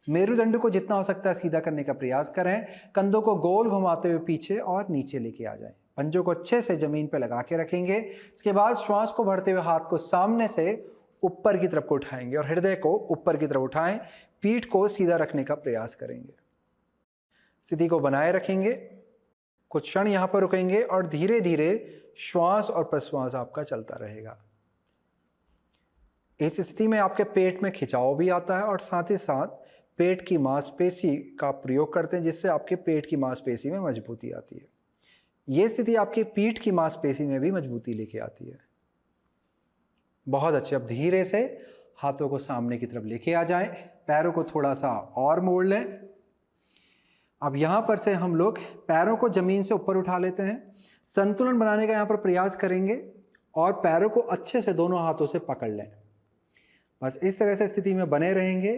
मेरुदंड को जितना हो सकता है सीधा करने का प्रयास करें। कंधों को गोल घुमाते हुए पीछे और नीचे लेके आ जाएं। पंजों को अच्छे से जमीन पर लगा के रखेंगे। इसके बाद श्वास को भरते हुए हाथ को सामने से ऊपर की तरफ को उठाएंगे और हृदय को ऊपर की तरफ उठाएं। पीठ को सीधा रखने का प्रयास करेंगे। स्थिति को बनाए रखेंगे। कुछ क्षण यहां पर रुकेंगे और धीरे धीरे श्वास और प्रश्वास आपका चलता रहेगा। इस स्थिति में आपके पेट में खिंचाव भी आता है और साथ ही साथ पेट की मांसपेशी का प्रयोग करते हैं, जिससे आपके पेट की मांसपेशी में मजबूती आती है। यह स्थिति आपकी पीठ की मांसपेशी में भी मजबूती लेके आती है। बहुत अच्छे। अब धीरे से हाथों को सामने की तरफ लेके आ जाएं। पैरों को थोड़ा सा और मोड़ लें। अब यहाँ पर से हम लोग पैरों को जमीन से ऊपर उठा लेते हैं। संतुलन बनाने का यहाँ पर प्रयास करेंगे और पैरों को अच्छे से दोनों हाथों से पकड़ लें। बस इस तरह से स्थिति में बने रहेंगे।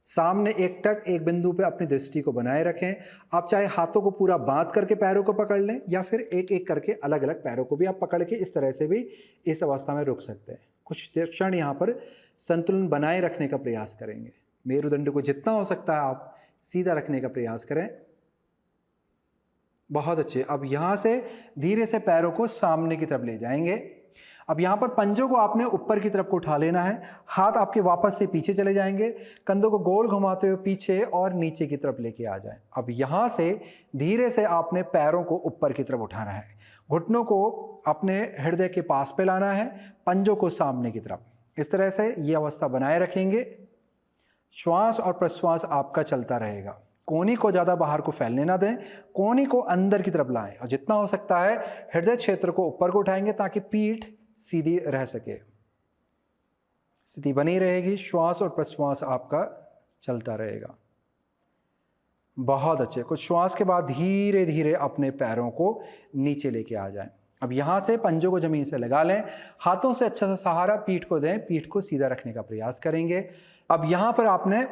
सामने एक टक एक बिंदु पे अपनी दृष्टि को बनाए रखें। आप चाहे हाथों को पूरा बांध करके पैरों को पकड़ लें या फिर एक एक करके अलग अलग पैरों को भी आप पकड़ के इस तरह से भी इस अवस्था में रुक सकते हैं। कुछ क्षण यहाँ पर संतुलन बनाए रखने का प्रयास करेंगे। मेरुदंड को जितना हो सकता है आप सीधा रखने का प्रयास करें। बहुत अच्छे। अब यहाँ से धीरे से पैरों को सामने की तरफ ले जाएंगे। अब यहाँ पर पंजों को आपने ऊपर की तरफ को उठा लेना है, हाथ आपके वापस से पीछे चले जाएंगे, कंधों को गोल घुमाते हुए पीछे और नीचे की तरफ लेके आ जाएं। अब यहाँ से धीरे से आपने पैरों को ऊपर की तरफ उठाना है, घुटनों को अपने हृदय के पास पे लाना है, पंजों को सामने की तरफ। इस तरह से ये अवस्था बनाए रखेंगे। श्वास और प्रश्वास आपका चलता रहेगा। कोहनी को ज़्यादा बाहर को फैलने ना दें, कोहनी को अंदर की तरफ लाएं और जितना हो सकता है हृदय क्षेत्र को ऊपर को उठाएंगे ताकि पीठ सीधी रह सके। स्थिति बनी रहेगी, श्वास और प्रश्वास आपका चलता रहेगा। बहुत अच्छे। कुछ श्वास के बाद धीरे धीरे अपने पैरों को नीचे लेके आ जाएं। अब यहाँ से पंजों को जमीन से लगा लें, हाथों से अच्छा सा सहारा पीठ को दें, पीठ को सीधा रखने का प्रयास करेंगे। अब यहाँ पर आपने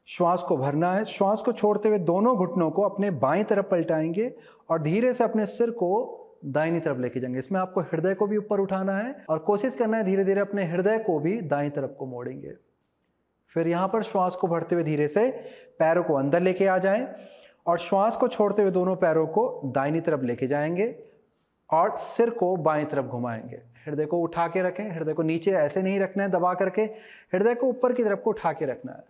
श्वास को भरना है। श्वास को छोड़ते हुए दोनों घुटनों को अपने बाईं तरफ पलटाएंगे और धीरे से अपने सिर को दाहिनी तरफ लेके जाएंगे। इसमें आपको हृदय को भी ऊपर उठाना है और कोशिश करना है धीरे धीरे अपने हृदय को भी दाईं तरफ को मोड़ेंगे। फिर यहाँ पर श्वास को भरते हुए धीरे से पैरों को अंदर लेके आ जाएं और श्वास को छोड़ते हुए दोनों पैरों को दाहिनी तरफ लेके जाएंगे और सिर को बाईं तरफ घुमाएंगे। हृदय को उठा के रखें, हृदय को नीचे ऐसे नहीं रखना है दबा करके, हृदय को ऊपर की तरफ को उठा के रखना है।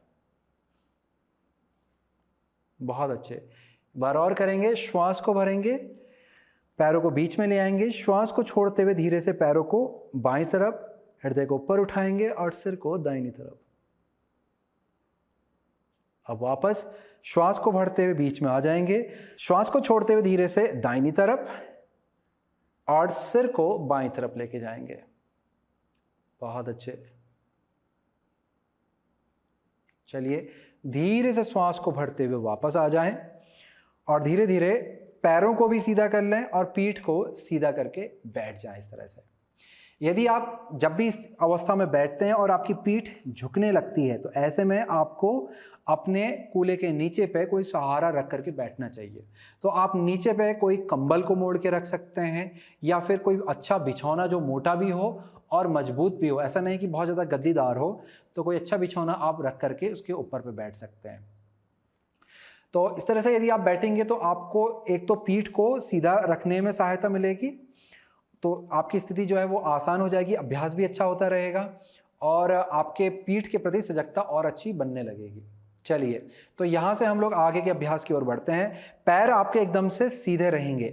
बहुत अच्छे। बार और करेंगे। श्वास को भरेंगे, पैरों को बीच में ले आएंगे, श्वास को छोड़ते हुए धीरे से पैरों को बाईं तरफ, हृदय को ऊपर उठाएंगे और सिर को दाहिनी तरफ। अब वापस श्वास को भरते हुए बीच में आ जाएंगे, श्वास को छोड़ते हुए धीरे से दाहिनी तरफ और सिर को बाईं तरफ लेके जाएंगे। बहुत अच्छे। चलिए धीरे से श्वास को भरते हुए वापस आ जाएं और धीरे धीरे पैरों को भी सीधा कर लें और पीठ को सीधा करके बैठ जाएं। इस तरह से यदि आप जब भी इस अवस्था में बैठते हैं और आपकी पीठ झुकने लगती है तो ऐसे में आपको अपने कूल्हे के नीचे पे कोई सहारा रख करके बैठना चाहिए। तो आप नीचे पे कोई कंबल को मोड़ के रख सकते हैं या फिर कोई अच्छा बिछौना जो मोटा भी हो और मजबूत भी हो, ऐसा नहीं कि बहुत ज़्यादा गद्दीदार हो, तो कोई अच्छा बिछौना आप रख करके उसके ऊपर पे बैठ सकते हैं। तो इस तरह से यदि आप बैठेंगे तो आपको एक तो पीठ को सीधा रखने में सहायता मिलेगी, तो आपकी स्थिति जो है वो आसान हो जाएगी, अभ्यास भी अच्छा होता रहेगा और आपके पीठ के प्रति सजगता और अच्छी बनने लगेगी। चलिए तो यहाँ से हम लोग आगे के अभ्यास की ओर बढ़ते हैं। पैर आपके एकदम से सीधे रहेंगे,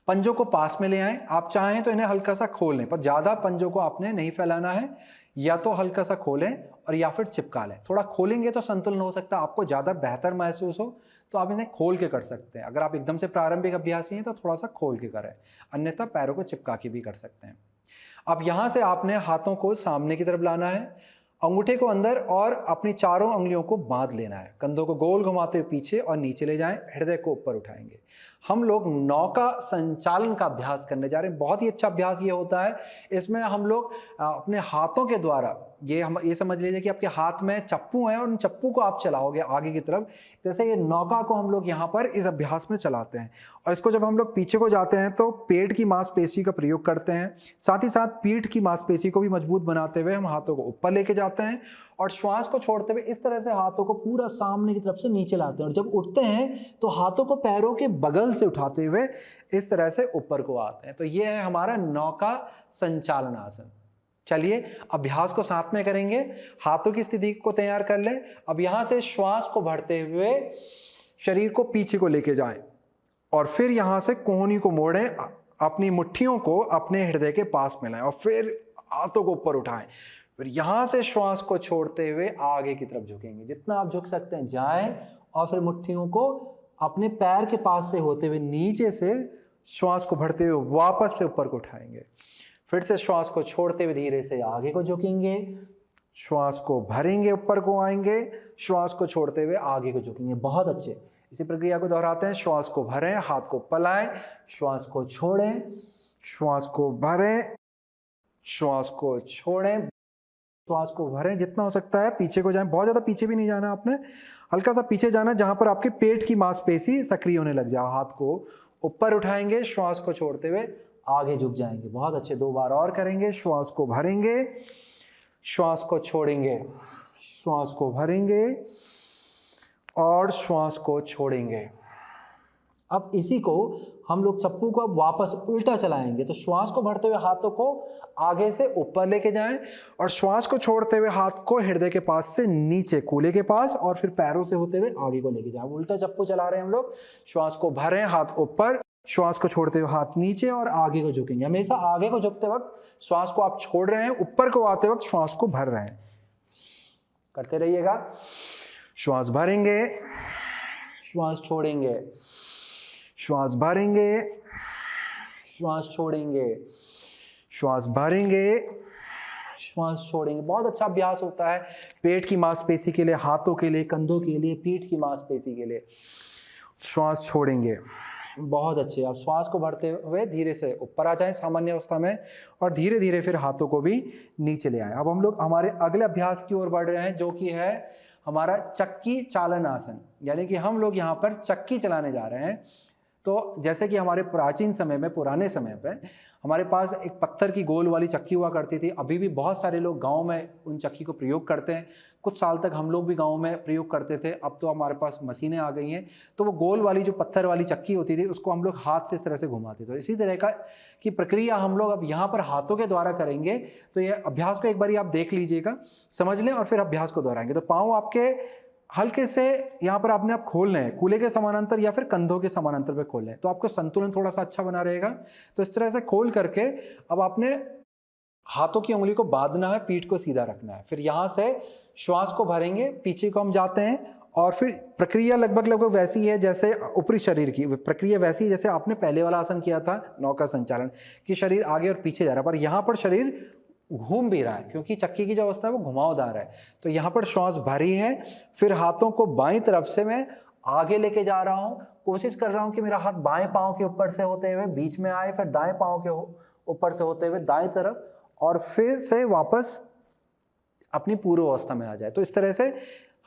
पंजों को पास में ले आएं। आप चाहें तो इन्हें हल्का सा खोल लें, पर ज़्यादा पंजों को आपने नहीं फैलाना है, या तो हल्का सा खोलें और या फिर चिपका लें। थोड़ा खोलेंगे तो संतुलन हो सकता है, आपको ज़्यादा बेहतर महसूस हो तो आप इन्हें खोल के कर सकते हैं। अगर आप एकदम से प्रारंभिक अभ्यासी हैं तो थोड़ा सा खोल के करें, अन्यथा पैरों को चिपका के भी कर सकते हैं। अब यहाँ से आपने हाथों को सामने की तरफ लाना है, अंगूठे को अंदर और अपनी चारों उंगलियों को बांध लेना है, कंधों को गोल घुमाते हुए पीछे और नीचे ले जाएं, हृदय को ऊपर उठाएंगे। हम लोग नौका संचालन का अभ्यास करने जा रहे हैं। बहुत ही अच्छा अभ्यास ये होता है। इसमें हम लोग अपने हाथों के द्वारा ये समझ लीजिए कि आपके हाथ में चप्पू है और उन चप्पू को आप चलाओगे आगे की तरफ, जैसे ये नौका को हम लोग यहाँ पर इस अभ्यास में चलाते हैं। और इसको जब हम लोग पीछे को जाते हैं तो पेट की मांसपेशी का प्रयोग करते हैं, साथ ही साथ पीठ की मांसपेशी को भी मजबूत बनाते हुए हम हाथों को ऊपर लेके जाते हैं और श्वास को छोड़ते हुए इस तरह से हाथों को पूरा सामने की तरफ से नीचे लाते हैं और जब उठते हैं तो हाथों को पैरों के बगल से उठाते हुए इस तरह से ऊपर को आते हैं। तो ये है हमारा नौका संचालन आसन। चलिए अभ्यास को साथ में करेंगे। हाथों की स्थिति को तैयार कर लें। अब यहाँ से श्वास को भरते हुए शरीर को पीछे को लेके जाएं और फिर यहाँ से कोहनी को मोड़ें, अपनी मुट्ठियों को अपने हृदय के पास में लाएं और फिर हाथों को ऊपर उठाएं। फिर यहाँ से श्वास को छोड़ते हुए आगे की तरफ झुकेंगे, जितना आप झुक सकते हैं जाएं और फिर मुट्ठियों को अपने पैर के पास से होते हुए नीचे से श्वास को भरते हुए वापस से ऊपर को उठाएंगे। फिर से श्वास को छोड़ते हुए धीरे से आगे को झुकेंगे, श्वास को भरेंगे, ऊपर को आएंगे, श्वास को छोड़ते हुए आगे को झुकेंगे। बहुत अच्छे। इसी प्रक्रिया को दोहराते हैं। श्वास को भरें, हाथ को पलाएं, श्वास को छोड़ें, श्वास को भरें, श्वास को छोड़ें, श्वास को भरें। जितना हो सकता है पीछे को जाएं, बहुत ज़्यादा पीछे भी नहीं जाना आपने, हल्का सा पीछे जाना जहां पर आपके पेट की मांसपेशी सक्रिय होने लग जाए। हाथ को ऊपर उठाएंगे, श्वास को छोड़ते हुए आगे झुक जाएंगे। बहुत अच्छे। 2 बार और करेंगे। श्वास को भरेंगे, श्वास को छोड़ेंगे, श्वास को भरेंगे और श्वास को छोड़ेंगे। अब इसी को हम लोग चप्पू को अब वापस उल्टा चलाएंगे। तो श्वास को भरते हुए हाथों को आगे से ऊपर लेके जाएं और श्वास को छोड़ते हुए हाथ को हृदय के पास से नीचे कूल्हे के पास और फिर पैरों से होते हुए आगे को लेके जाएं। उल्टा चप्पू चला रहे हैं हम लोग। श्वास को भरें, हाथ ऊपर, श्वास को छोड़ते हुए हाथ नीचे और आगे को झुकेंगे। हमेशा आगे को झुकते वक्त श्वास को आप छोड़ रहे हैं, ऊपर को आते वक्त श्वास को भर रहे हैं। करते रहिएगा। श्वास भरेंगे, श्वास छोड़ेंगे, श्वास भरेंगे, श्वास छोड़ेंगे, श्वास भरेंगे, श्वास छोड़ेंगे। बहुत अच्छा अभ्यास होता है पेट की मांसपेशी के लिए, हाथों के लिए, कंधों के लिए, पीठ की मांसपेशी के लिए। श्वास छोड़ेंगे। बहुत अच्छे। अब श्वास को भरते हुए धीरे से ऊपर आ जाएं सामान्य अवस्था में और धीरे धीरे फिर हाथों को भी नीचे ले आएं। अब हम लोग हमारे अगले अभ्यास की ओर बढ़ रहे हैं, जो कि है हमारा चक्की चालन आसन। यानी कि हम लोग यहाँ पर चक्की चलाने जा रहे हैं। तो जैसे कि हमारे प्राचीन समय में, पुराने समय पे हमारे पास एक पत्थर की गोल वाली चक्की हुआ करती थी। अभी भी बहुत सारे लोग गांव में उन चक्की को प्रयोग करते हैं। कुछ साल तक हम लोग भी गांव में प्रयोग करते थे। अब तो हमारे पास मशीनें आ गई हैं। तो वो गोल वाली जो पत्थर वाली चक्की होती थी उसको हम लोग हाथ से इस तरह से घुमाते थे। तो इसी तरह की प्रक्रिया हम लोग अब यहाँ पर हाथों के द्वारा करेंगे। तो ये अभ्यास को एक बार आप देख लीजिएगा, समझ लें और फिर अभ्यास को दोहराएंगे। तो पाँव आपके हल्के से यहाँ पर आपने आप खोल लें, कूल्हे के समानांतर या फिर कंधों के समानांतर पे खोल लें, तो आपको संतुलन थोड़ा सा अच्छा बना रहेगा। तो इस तरह से खोल करके अब आपने हाथों की उंगली को बांधना है, पीठ को सीधा रखना है। फिर यहाँ से श्वास को भरेंगे, पीछे को हम जाते हैं और फिर प्रक्रिया लगभग वैसी है जैसे ऊपरी शरीर की प्रक्रिया वैसी है जैसे आपने पहले वाला आसन किया था, नौका संचालन, कि शरीर आगे और पीछे जा रहा है। पर यहाँ पर शरीर घूम भी रहा है क्योंकि चक्की की जो अवस्था है वो घुमावदार है। तो यहाँ पर श्वास भरी है। फिर हाथों को बाईं तरफ से मैं आगे लेके जा रहा हूँ। कोशिश कर रहा हूँ कि मेरा हाथ बाएं पांव के ऊपर से होते हुए बीच में आए, फिर दाएं पांव के ऊपर से होते हुए दाएं तरफ, और फिर से वापस अपनी पूर्व अवस्था में आ जाए। तो इस तरह से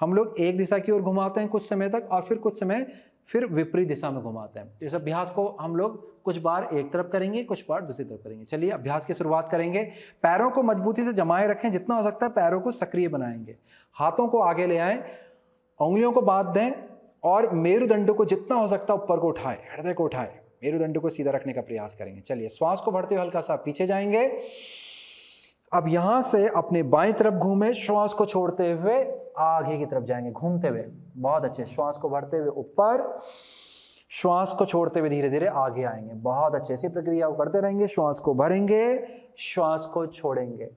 हम लोग एक दिशा की ओर घुमाते हैं कुछ समय तक और फिर कुछ समय फिर विपरीत दिशा में घुमाते हैं। इस अभ्यास को हम लोग कुछ बार एक तरफ करेंगे, कुछ बार दूसरी तरफ करेंगे। चलिए अभ्यास की शुरुआत करेंगे। पैरों को मजबूती से जमाए रखें, जितना हो सकता है पैरों को सक्रिय बनाएंगे। हाथों को आगे ले आएं, उंगलियों को बांध दें और मेरुदंड को जितना हो सकता है ऊपर को उठाएं, हृदय को उठाएं, मेरुदंड को सीधा रखने का प्रयास करेंगे। चलिए श्वास को भरते हुए हल्का सा पीछे जाएंगे। अब यहां से अपने बाएं तरफ घूमे, श्वास को छोड़ते हुए आगे की तरफ जाएंगे घूमते हुए। बहुत अच्छे। श्वास को भरते हुए ऊपर, श्वास को छोड़ते हुए धीरे धीरे आगे आएंगे। बहुत अच्छे। इसी प्रक्रिया को करते रहेंगे। श्वास को भरेंगे, श्वास को छोड़ेंगे,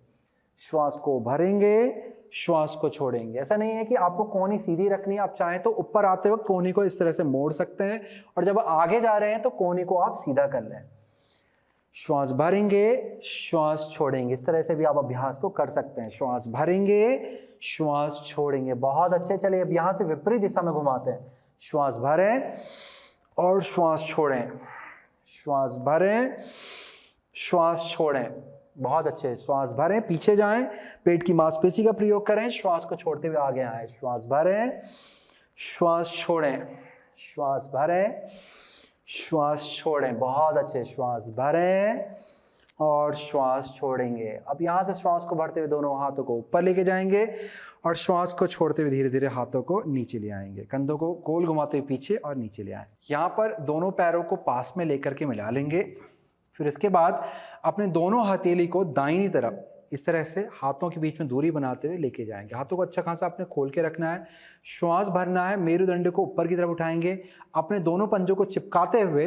श्वास को भरेंगे, श्वास को छोड़ेंगे। ऐसा नहीं है कि आपको कोहनी सीधी रखनी है, आप चाहें तो ऊपर आते वक्त कोहनी को इस तरह से मोड़ सकते हैं और जब आगे जा रहे हैं तो कोहनी को आप सीधा कर लें। श्वास भरेंगे, श्वास छोड़ेंगे। इस तरह से भी आप अभ्यास को कर सकते हैं। श्वास भरेंगे, श्वास छोड़ेंगे। बहुत अच्छे। चलिए अब यहां से विपरीत दिशा में घुमाते हैं। श्वास भरें और श्वास छोड़ें, श्वास भरें, श्वास छोड़ें। बहुत अच्छे। श्वास भरें, पीछे जाएं, पेट की मांसपेशी का प्रयोग करें, श्वास को छोड़ते हुए आगे आए। श्वास भरें, श्वास छोड़ें, श्वास भरें, श्वास छोड़ें। बहुत अच्छे। श्वास भरें और श्वास छोड़ेंगे। अब यहाँ से श्वास को भरते हुए दोनों हाथों को ऊपर लेके जाएंगे और श्वास को छोड़ते हुए धीरे धीरे हाथों को नीचे ले आएंगे। कंधों को गोल घुमाते हुए पीछे और नीचे ले आए। यहाँ पर दोनों पैरों को पास में लेकर के मिला लेंगे। फिर इसके बाद अपने दोनों हथेली को दाहिनी तरफ इस तरह से हाथों के बीच में दूरी बनाते हुए लेके जाएंगे। हाथों को अच्छा खासा आपने खोल के रखना है। श्वास भरना है, मेरुदंड को ऊपर की तरफ उठाएंगे, अपने दोनों पंजों को चिपकाते हुए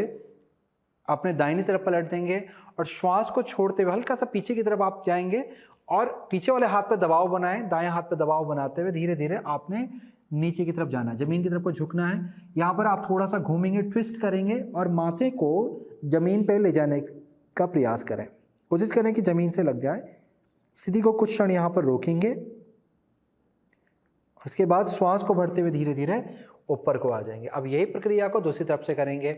अपने दाहिनी तरफ पलट देंगे और श्वास को छोड़ते हुए हल्का सा पीछे की तरफ आप जाएंगे और पीछे वाले हाथ पर दबाव बनाएं। दाएं हाथ पर दबाव बनाते हुए धीरे धीरे आपने नीचे की तरफ जाना है, जमीन की तरफ को झुकना है। यहाँ पर आप थोड़ा सा घूमेंगे, ट्विस्ट करेंगे और माथे को जमीन पे ले जाने का प्रयास करें। कोशिश करें कि जमीन से लग जाए। स्थिति को कुछ क्षण यहाँ पर रोकेंगे और उसके बाद श्वास को भरते हुए धीरे धीरे ऊपर को आ जाएंगे। अब यही प्रक्रिया को दूसरी तरफ से करेंगे।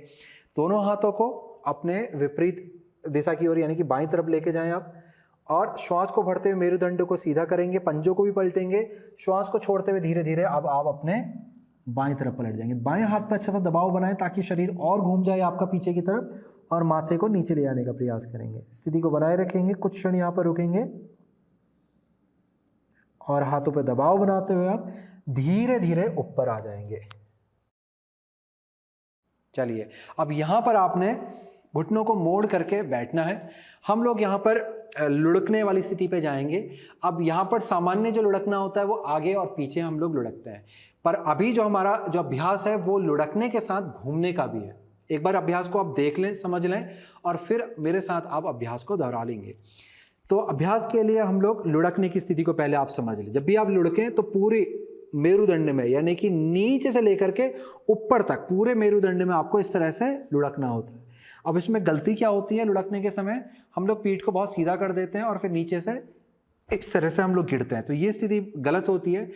दोनों हाथों को अपने विपरीत दिशा की ओर यानी कि बाईं तरफ लेके जाएं आप और श्वास को भरते हुए मेरुदंड को सीधा करेंगे, पंजों को भी पलटेंगे। श्वास को छोड़ते हुए धीरे धीरे अब आप अपने बाईं तरफ पलट जाएंगे। बाएं हाथ पर अच्छा सा दबाव बनाएं ताकि शरीर और घूम जाए आपका पीछे की तरफ और माथे को नीचे ले आने का प्रयास करेंगे। स्थिति को बनाए रखेंगे, कुछ क्षण यहाँ पर रुकेंगे और हाथों पे दबाव बनाते हुए आप धीरे धीरे ऊपर आ जाएंगे। चलिए, अब यहाँ पर आपने घुटनों को मोड़ करके बैठना है। हम लोग यहाँ पर लुढ़कने वाली स्थिति पे जाएंगे। अब यहाँ पर सामान्य जो लुढ़कना होता है वो आगे और पीछे हम लोग लुढ़कते हैं, पर अभी जो हमारा जो अभ्यास है वो लुढ़कने के साथ घूमने का भी है। एक बार अभ्यास को आप देख लें, समझ लें, और फिर मेरे साथ आप अभ्यास को दोहरा लेंगे। तो अभ्यास के लिए हम लोग लुढ़कने की स्थिति को पहले आप समझ लें। जब भी आप लुढ़कें तो पूरी मेरुदंड में, यानी कि नीचे से लेकर के ऊपर तक पूरे मेरुदंड में आपको इस तरह से लुढ़कना होता है। अब इसमें गलती क्या होती है, लुढ़कने के समय हम लोग पीठ को बहुत सीधा कर देते हैं और फिर नीचे से इस तरह से हम लोग गिरते हैं, तो ये स्थिति गलत होती है।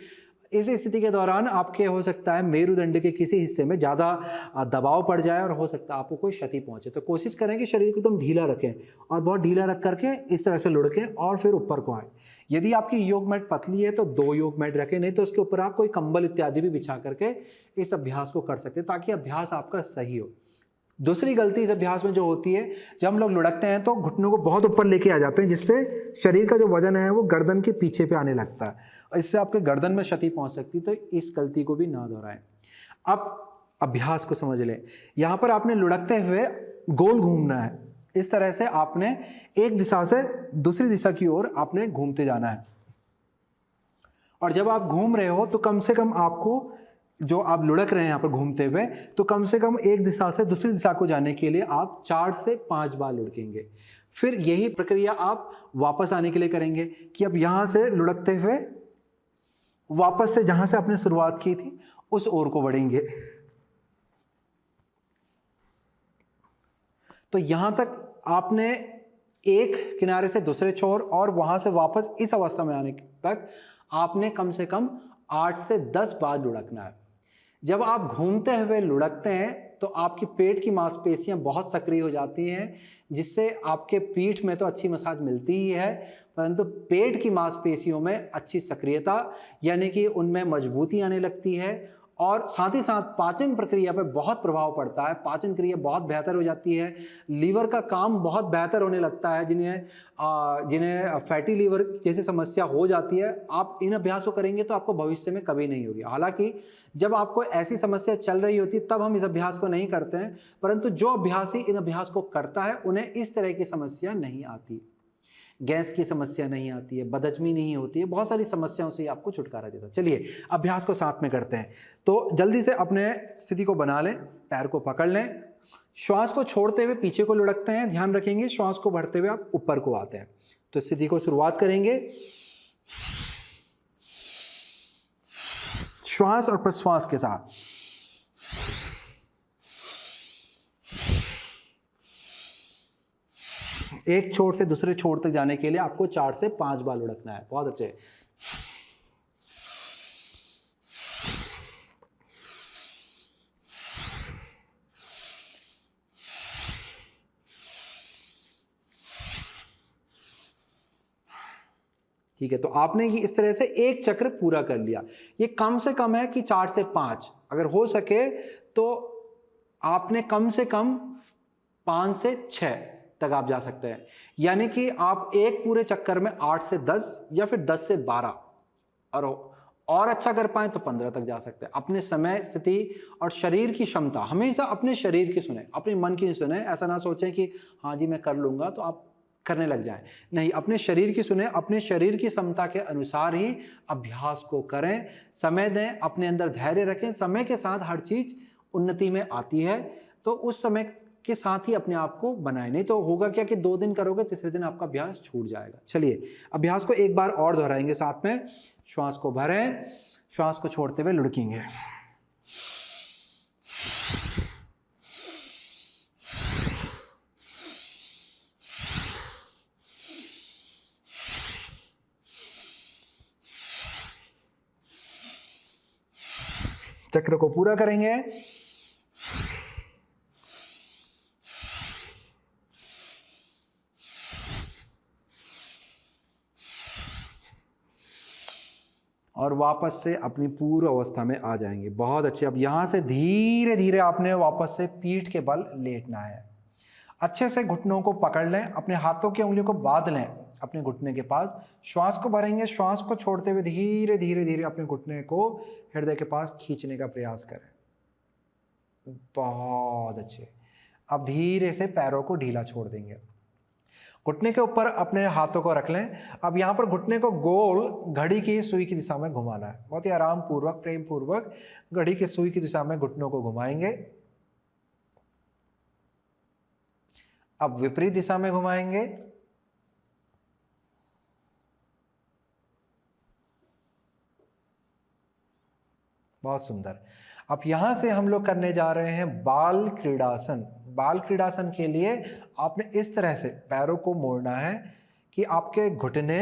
इस स्थिति के दौरान आपके हो सकता है मेरुदंड के किसी हिस्से में ज़्यादा दबाव पड़ जाए और हो सकता है आपको कोई क्षति पहुंचे। तो कोशिश करें कि शरीर को एकदम ढीला रखें और बहुत ढीला रख करके इस तरह से लुढ़कें और फिर ऊपर को आए। यदि आपकी योग मैट पतली है तो 2 योग मैट रखें, नहीं तो उसके ऊपर आप कोई कंबल इत्यादि भी बिछा करके इस अभ्यास को कर सकते हैं ताकि अभ्यास आपका सही हो। दूसरी गलती इस अभ्यास में जो होती है, जब हम लोग लुढ़कते हैं तो घुटनों को बहुत ऊपर लेके आ जाते हैं, जिससे शरीर का जो वजन है वो गर्दन के पीछे पे आने लगता है और इससे आपके गर्दन में क्षति पहुंच सकती है। तो इस गलती को भी ना दोहराएं। अब अभ्यास को समझ लें। यहाँ पर आपने लुढ़कते हुए गोल घूमना है। इस तरह से आपने एक दिशा से दूसरी दिशा की ओर आपने घूमते जाना है, और जब आप घूम रहे हो तो कम से कम आपको, जो आप लुढ़क रहे हैं यहाँ पर घूमते हुए, तो कम से कम एक दिशा से दूसरी दिशा को जाने के लिए आप 4 से 5 बार लुढ़केंगे। फिर यही प्रक्रिया आप वापस आने के लिए करेंगे कि अब यहाँ से लुढ़कते हुए वापस से जहाँ से आपने शुरुआत की थी उस ओर को बढ़ेंगे। तो यहाँ तक आपने एक किनारे से दूसरे छोर और वहाँ से वापस इस अवस्था में आने तक आपने कम से कम 8 से 10 बार लुढ़कना है। जब आप घूमते हुए लुढ़कते हैं तो आपकी पेट की मांसपेशियां बहुत सक्रिय हो जाती हैं, जिससे आपके पीठ में तो अच्छी मसाज मिलती ही है, परंतु पेट की मांसपेशियों में अच्छी सक्रियता, यानी कि उनमें मजबूती आने लगती है, और साथ ही साथ पाचन प्रक्रिया पर बहुत प्रभाव पड़ता है। पाचन क्रिया बहुत बेहतर हो जाती है, लीवर का काम बहुत बेहतर होने लगता है। जिन्हें फैटी लीवर जैसी समस्या हो जाती है, आप इन अभ्यास को करेंगे तो आपको भविष्य में कभी नहीं होगी। हालांकि जब आपको ऐसी समस्या चल रही होती है तब हम इस अभ्यास को नहीं करते हैं, परंतु जो अभ्यासी इन अभ्यास को करता है उन्हें इस तरह की समस्या नहीं आती। गैस की समस्या नहीं आती है, बदहजमी नहीं होती है, बहुत सारी समस्याओं से आपको छुटकारा देता है। चलिए अभ्यास को साथ में करते हैं। तो जल्दी से अपने स्थिति को बना लें, पैर को पकड़ लें, श्वास को छोड़ते हुए पीछे को लुढ़कते हैं। ध्यान रखेंगे श्वास को भरते हुए आप ऊपर को आते हैं। तो स्थिति को शुरुआत करेंगे श्वास और प्रश्वास के साथ। एक छोर से दूसरे छोर तक जाने के लिए आपको 4 से 5 बार लुढ़कना है। बहुत अच्छे। ठीक है, तो आपने ये इस तरह से एक चक्र पूरा कर लिया। ये कम से कम है कि 4 से 5, अगर हो सके तो आपने कम से कम 5 से 6 तक आप जा सकते हैं, यानी कि आप एक पूरे चक्कर में 8 से 10 या फिर 10 से 12 और अच्छा कर पाए तो 15 तक जा सकते हैं। अपने समय, स्थिति और शरीर की क्षमता, हमेशा अपने शरीर की सुने, अपने मन की नहीं सुने। ऐसा ना सोचें कि हाँ जी मैं कर लूंगा तो आप करने लग जाएं। नहीं, अपने शरीर की सुने, अपने शरीर की क्षमता के अनुसार ही अभ्यास को करें। समय दें, अपने अंदर धैर्य रखें। समय के साथ हर चीज उन्नति में आती है, तो उस समय के साथ ही अपने आप को बनाएं। नहीं तो होगा क्या कि 2 दिन करोगे, तीसरे दिन आपका अभ्यास छूट जाएगा। चलिए अभ्यास को एक बार और दोहराएंगे साथ में। श्वास को भरें, श्वास को छोड़ते हुए लुढ़केंगे। चक्र को पूरा करेंगे। और वापस से अपनी पूर्व अवस्था में आ जाएंगे। बहुत अच्छे। अब यहां से धीरे धीरे आपने वापस से पीठ के बल लेटना है। अच्छे से घुटनों को पकड़ लें, अपने हाथों की उंगलियों को बांध लें अपने घुटने के पास, श्वास को भरेंगे, श्वास को छोड़ते हुए धीरे धीरे धीरे अपने घुटने को हृदय के पास खींचने का प्रयास करें। बहुत अच्छे। अब धीरे से पैरों को ढीला छोड़ देंगे, घुटने के ऊपर अपने हाथों को रख लें। अब यहाँ पर घुटने को गोल घड़ी की सुई की दिशा में घुमाना है, बहुत ही आराम पूर्वक, प्रेम पूर्वक घड़ी की सुई की दिशा में घुटनों को घुमाएंगे। अब विपरीत दिशा में घुमाएंगे, बहुत सुंदर। अब यहां से हम लोग करने जा रहे हैं बाल क्रीड़ासन। बाल क्रीड़ासन के लिए आपने इस तरह से पैरों को मोड़ना है कि आपके घुटने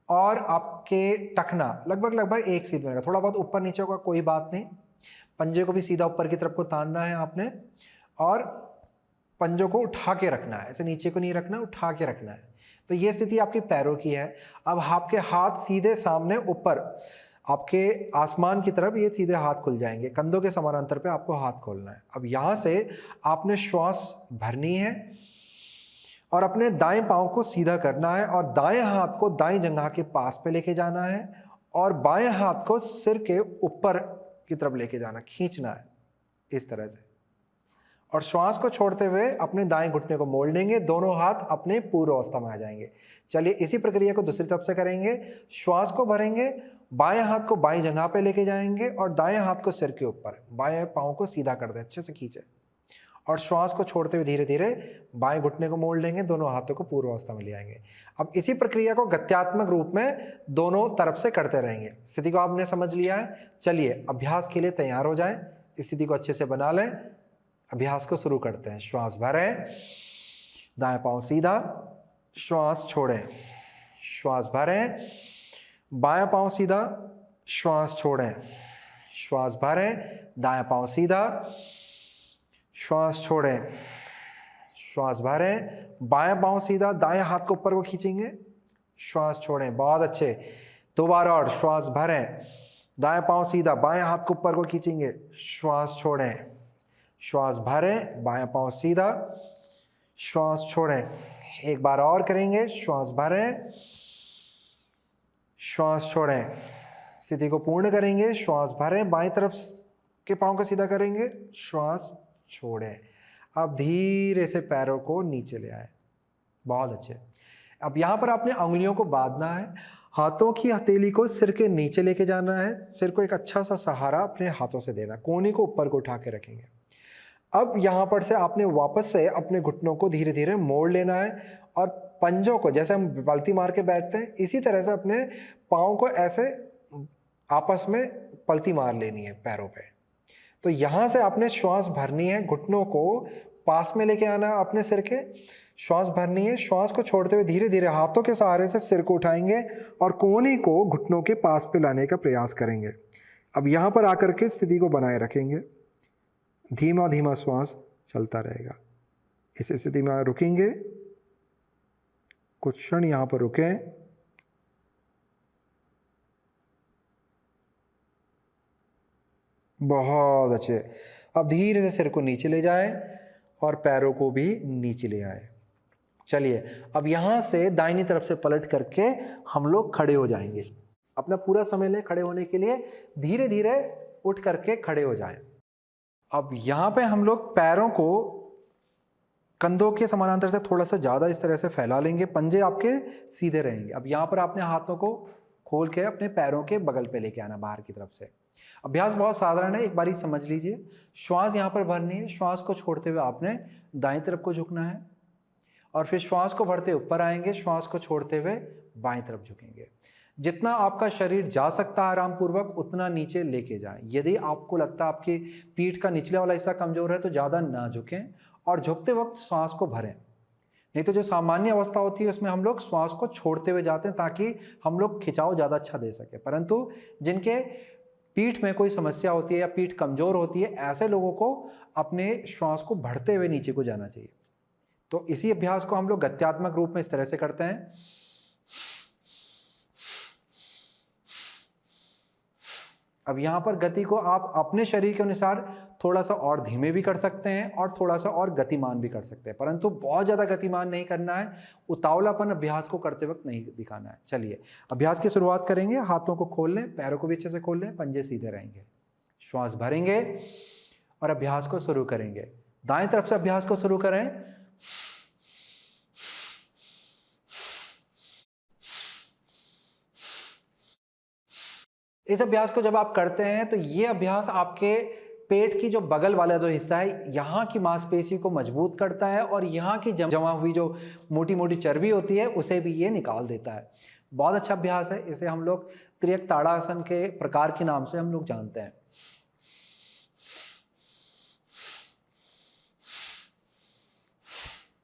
और आपके टखना लगभग एक सीध बनेगा, थोड़ा बहुत ऊपर नीचे होगा कोई बात नहीं। पंजे को भी सीधा ऊपर की तरफ को तानना है आपने, और पंजों को उठा के रखना है, ऐसे नीचे को नहीं रखना, उठा के रखना है। तो ये स्थिति आपकी पैरों की है। अब आपके हाथ सीधे सामने ऊपर आपके आसमान की तरफ, ये सीधे हाथ खुल जाएंगे, कंधों के समानांतर पे आपको हाथ खोलना है। अब यहाँ से आपने श्वास भरनी है और अपने दाएं पांव को सीधा करना है और दाएं हाथ को दाएं जंघा के पास पे लेके जाना है और बाएं हाथ को सिर के ऊपर की तरफ लेके जाना, खींचना है इस तरह से, और श्वास को छोड़ते हुए अपने दाएं घुटने को मोड़ लेंगे, दोनों हाथ अपने पूर्व अवस्था में आ जाएंगे। चलिए इसी प्रक्रिया को दूसरी तरफ से करेंगे। श्वास को भरेंगे, बाएं हाथ को बाएं जगह पे लेके जाएंगे और दाएं हाथ को सिर के ऊपर, बाएं पांव को सीधा कर दें, अच्छे से खींचे, और श्वास को छोड़ते हुए धीरे धीरे बाएं घुटने को मोड़ लेंगे, दोनों हाथों को पूर्व अवस्था में ले आएंगे। अब इसी प्रक्रिया को गत्यात्मक रूप में दोनों तरफ से करते रहेंगे। स्थिति को आपने समझ लिया है। चलिए अभ्यास के लिए तैयार हो जाएं, स्थिति को अच्छे से बना लें। अभ्यास को शुरू करते हैं। श्वास भरें, दाएं पांव सीधा, श्वास छोड़ें, श्वास भरें, बायां पांव सीधा, श्वास छोड़ें, श्वास भरें, दायां पांव सीधा, श्वास छोड़ें, श्वास भरें, बायां पांव सीधा, दाएं हाथ को ऊपर को खींचेंगे, श्वास छोड़ें, बहुत अच्छे। दोबारा और श्वास भरें, दाएं पांव सीधा, बाएं हाथ को ऊपर को खींचेंगे, श्वास छोड़ें, श्वास भरें, बायां पांव सीधा, श्वास छोड़ें। एक बार और करेंगे, श्वास भरें, श्वास छोड़ें। स्थिति को पूर्ण करेंगे, श्वास भरें, बाएं तरफ के पांव को सीधा करेंगे, श्वास छोड़ें। अब धीरे से पैरों को नीचे ले आए, बहुत अच्छे। अब यहाँ पर आपने उंगलियों को बांधना है, हाथों की हथेली को सिर के नीचे लेके जाना है, सिर को एक अच्छा सा सहारा अपने हाथों से देना, कोहनी को ऊपर को उठा के रखेंगे। अब यहाँ पर से आपने वापस से अपने घुटनों को धीरे धीरे मोड़ लेना है और पंजों को, जैसे हम पलती मार के बैठते हैं, इसी तरह से अपने पाँव को ऐसे आपस में पलती मार लेनी है पैरों पे। तो यहाँ से आपने श्वास भरनी है, घुटनों को पास में लेके आना है अपने सिर के, श्वास भरनी है। श्वास को छोड़ते हुए धीरे धीरे हाथों के सहारे से सिर को उठाएंगे और कोहनी को घुटनों के पास पे लाने का प्रयास करेंगे। अब यहाँ पर आकर के स्थिति को बनाए रखेंगे, धीमा धीमा श्वास चलता रहेगा। इस स्थिति में रुकेंगे, कुछ क्षण यहाँ पर रुकें, बहुत अच्छे। अब धीरे से सिर को नीचे ले जाएं और पैरों को भी नीचे ले आए। चलिए अब यहाँ से दाहिनी तरफ से पलट करके हम लोग खड़े हो जाएंगे। अपना पूरा समय लें खड़े होने के लिए, धीरे धीरे उठ करके खड़े हो जाएं। अब यहाँ पे हम लोग पैरों को कंधों के समानांतर से थोड़ा सा ज़्यादा इस तरह से फैला लेंगे, पंजे आपके सीधे रहेंगे। अब यहाँ पर आपने हाथों को खोल के अपने पैरों के बगल पे लेके आना बाहर की तरफ से। अभ्यास बहुत साधारण है, एक बारी समझ लीजिए। श्वास यहाँ पर भरनी है, श्वास को छोड़ते हुए आपने दाईं तरफ को झुकना है और फिर श्वास को भरते ऊपर आएंगे, श्वास को छोड़ते हुए बाईं तरफ झुकेंगे। जितना आपका शरीर जा सकता है आराम पूर्वक उतना नीचे लेके जाएं। यदि आपको लगता है आपकी पीठ का निचले वाला हिस्सा कमजोर है तो ज़्यादा ना झुकें और झुकते वक्त श्वास को भरें। नहीं तो जो सामान्य अवस्था होती है उसमें हम लोग श्वास को छोड़ते हुए जाते हैं ताकि हम लोग खिंचाव ज़्यादा अच्छा दे सके। परंतु जिनके पीठ में कोई समस्या होती है या पीठ कमजोर होती है, ऐसे लोगों को अपने श्वास को भरते हुए नीचे को जाना चाहिए। तो इसी अभ्यास को हम लोग गत्यात्मक रूप में इस तरह से करते हैं। अब यहाँ पर गति को आप अपने शरीर के अनुसार थोड़ा सा और धीमे भी कर सकते हैं और थोड़ा सा और गतिमान भी कर सकते हैं, परंतु बहुत ज़्यादा गतिमान नहीं करना है, उतावलापन अभ्यास को करते वक्त नहीं दिखाना है। चलिए अभ्यास की शुरुआत करेंगे। हाथों को खोल लें, पैरों को भी अच्छे से खोल लें, पंजे सीधे रहेंगे, श्वास भरेंगे और अभ्यास को शुरू करेंगे। दाएं तरफ से अभ्यास को शुरू करें। इस अभ्यास को जब आप करते हैं तो ये अभ्यास आपके पेट की जो बगल वाला जो हिस्सा है, यहाँ की मांसपेशी को मजबूत करता है और यहाँ की जमा हुई जो मोटी मोटी चर्बी होती है उसे भी ये निकाल देता है। बहुत अच्छा अभ्यास है। इसे हम लोग त्रियक ताड़ासन के प्रकार के नाम से हम लोग जानते हैं।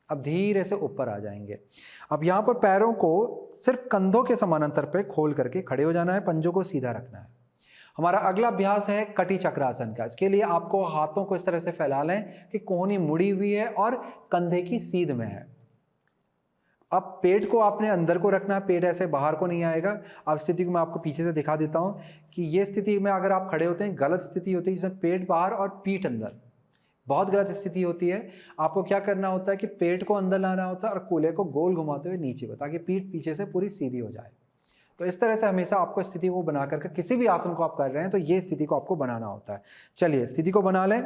अब धीरे से ऊपर आ जाएंगे। अब यहाँ पर पैरों को सिर्फ कंधों के समानांतर पे खोल करके खड़े हो जाना है, पंजों को सीधा रखना है। हमारा अगला अभ्यास है कटी चक्रासन का। इसके लिए आपको हाथों को इस तरह से फैला लें कि कोहनी मुड़ी हुई है और कंधे की सीध में है। अब पेट को आपने अंदर को रखना है, पेट ऐसे बाहर को नहीं आएगा। अब स्थिति को मैं आपको पीछे से दिखा देता हूं कि ये स्थिति में अगर आप खड़े होते हैं, गलत स्थिति होती है जिसमें पेट बाहर और पीठ अंदर, बहुत गलत स्थिति होती है। आपको क्या करना होता है कि पेट को अंदर लाना होता है और कूल्हे को गोल घुमाते हुए नीचे को, ताकि पीठ पीछे से पूरी सीधी हो जाए। तो इस तरह से हमेशा आपको स्थिति को बना करके, किसी भी आसन को आप कर रहे हैं तो ये स्थिति को आपको बनाना होता है। चलिए स्थिति को बना लें।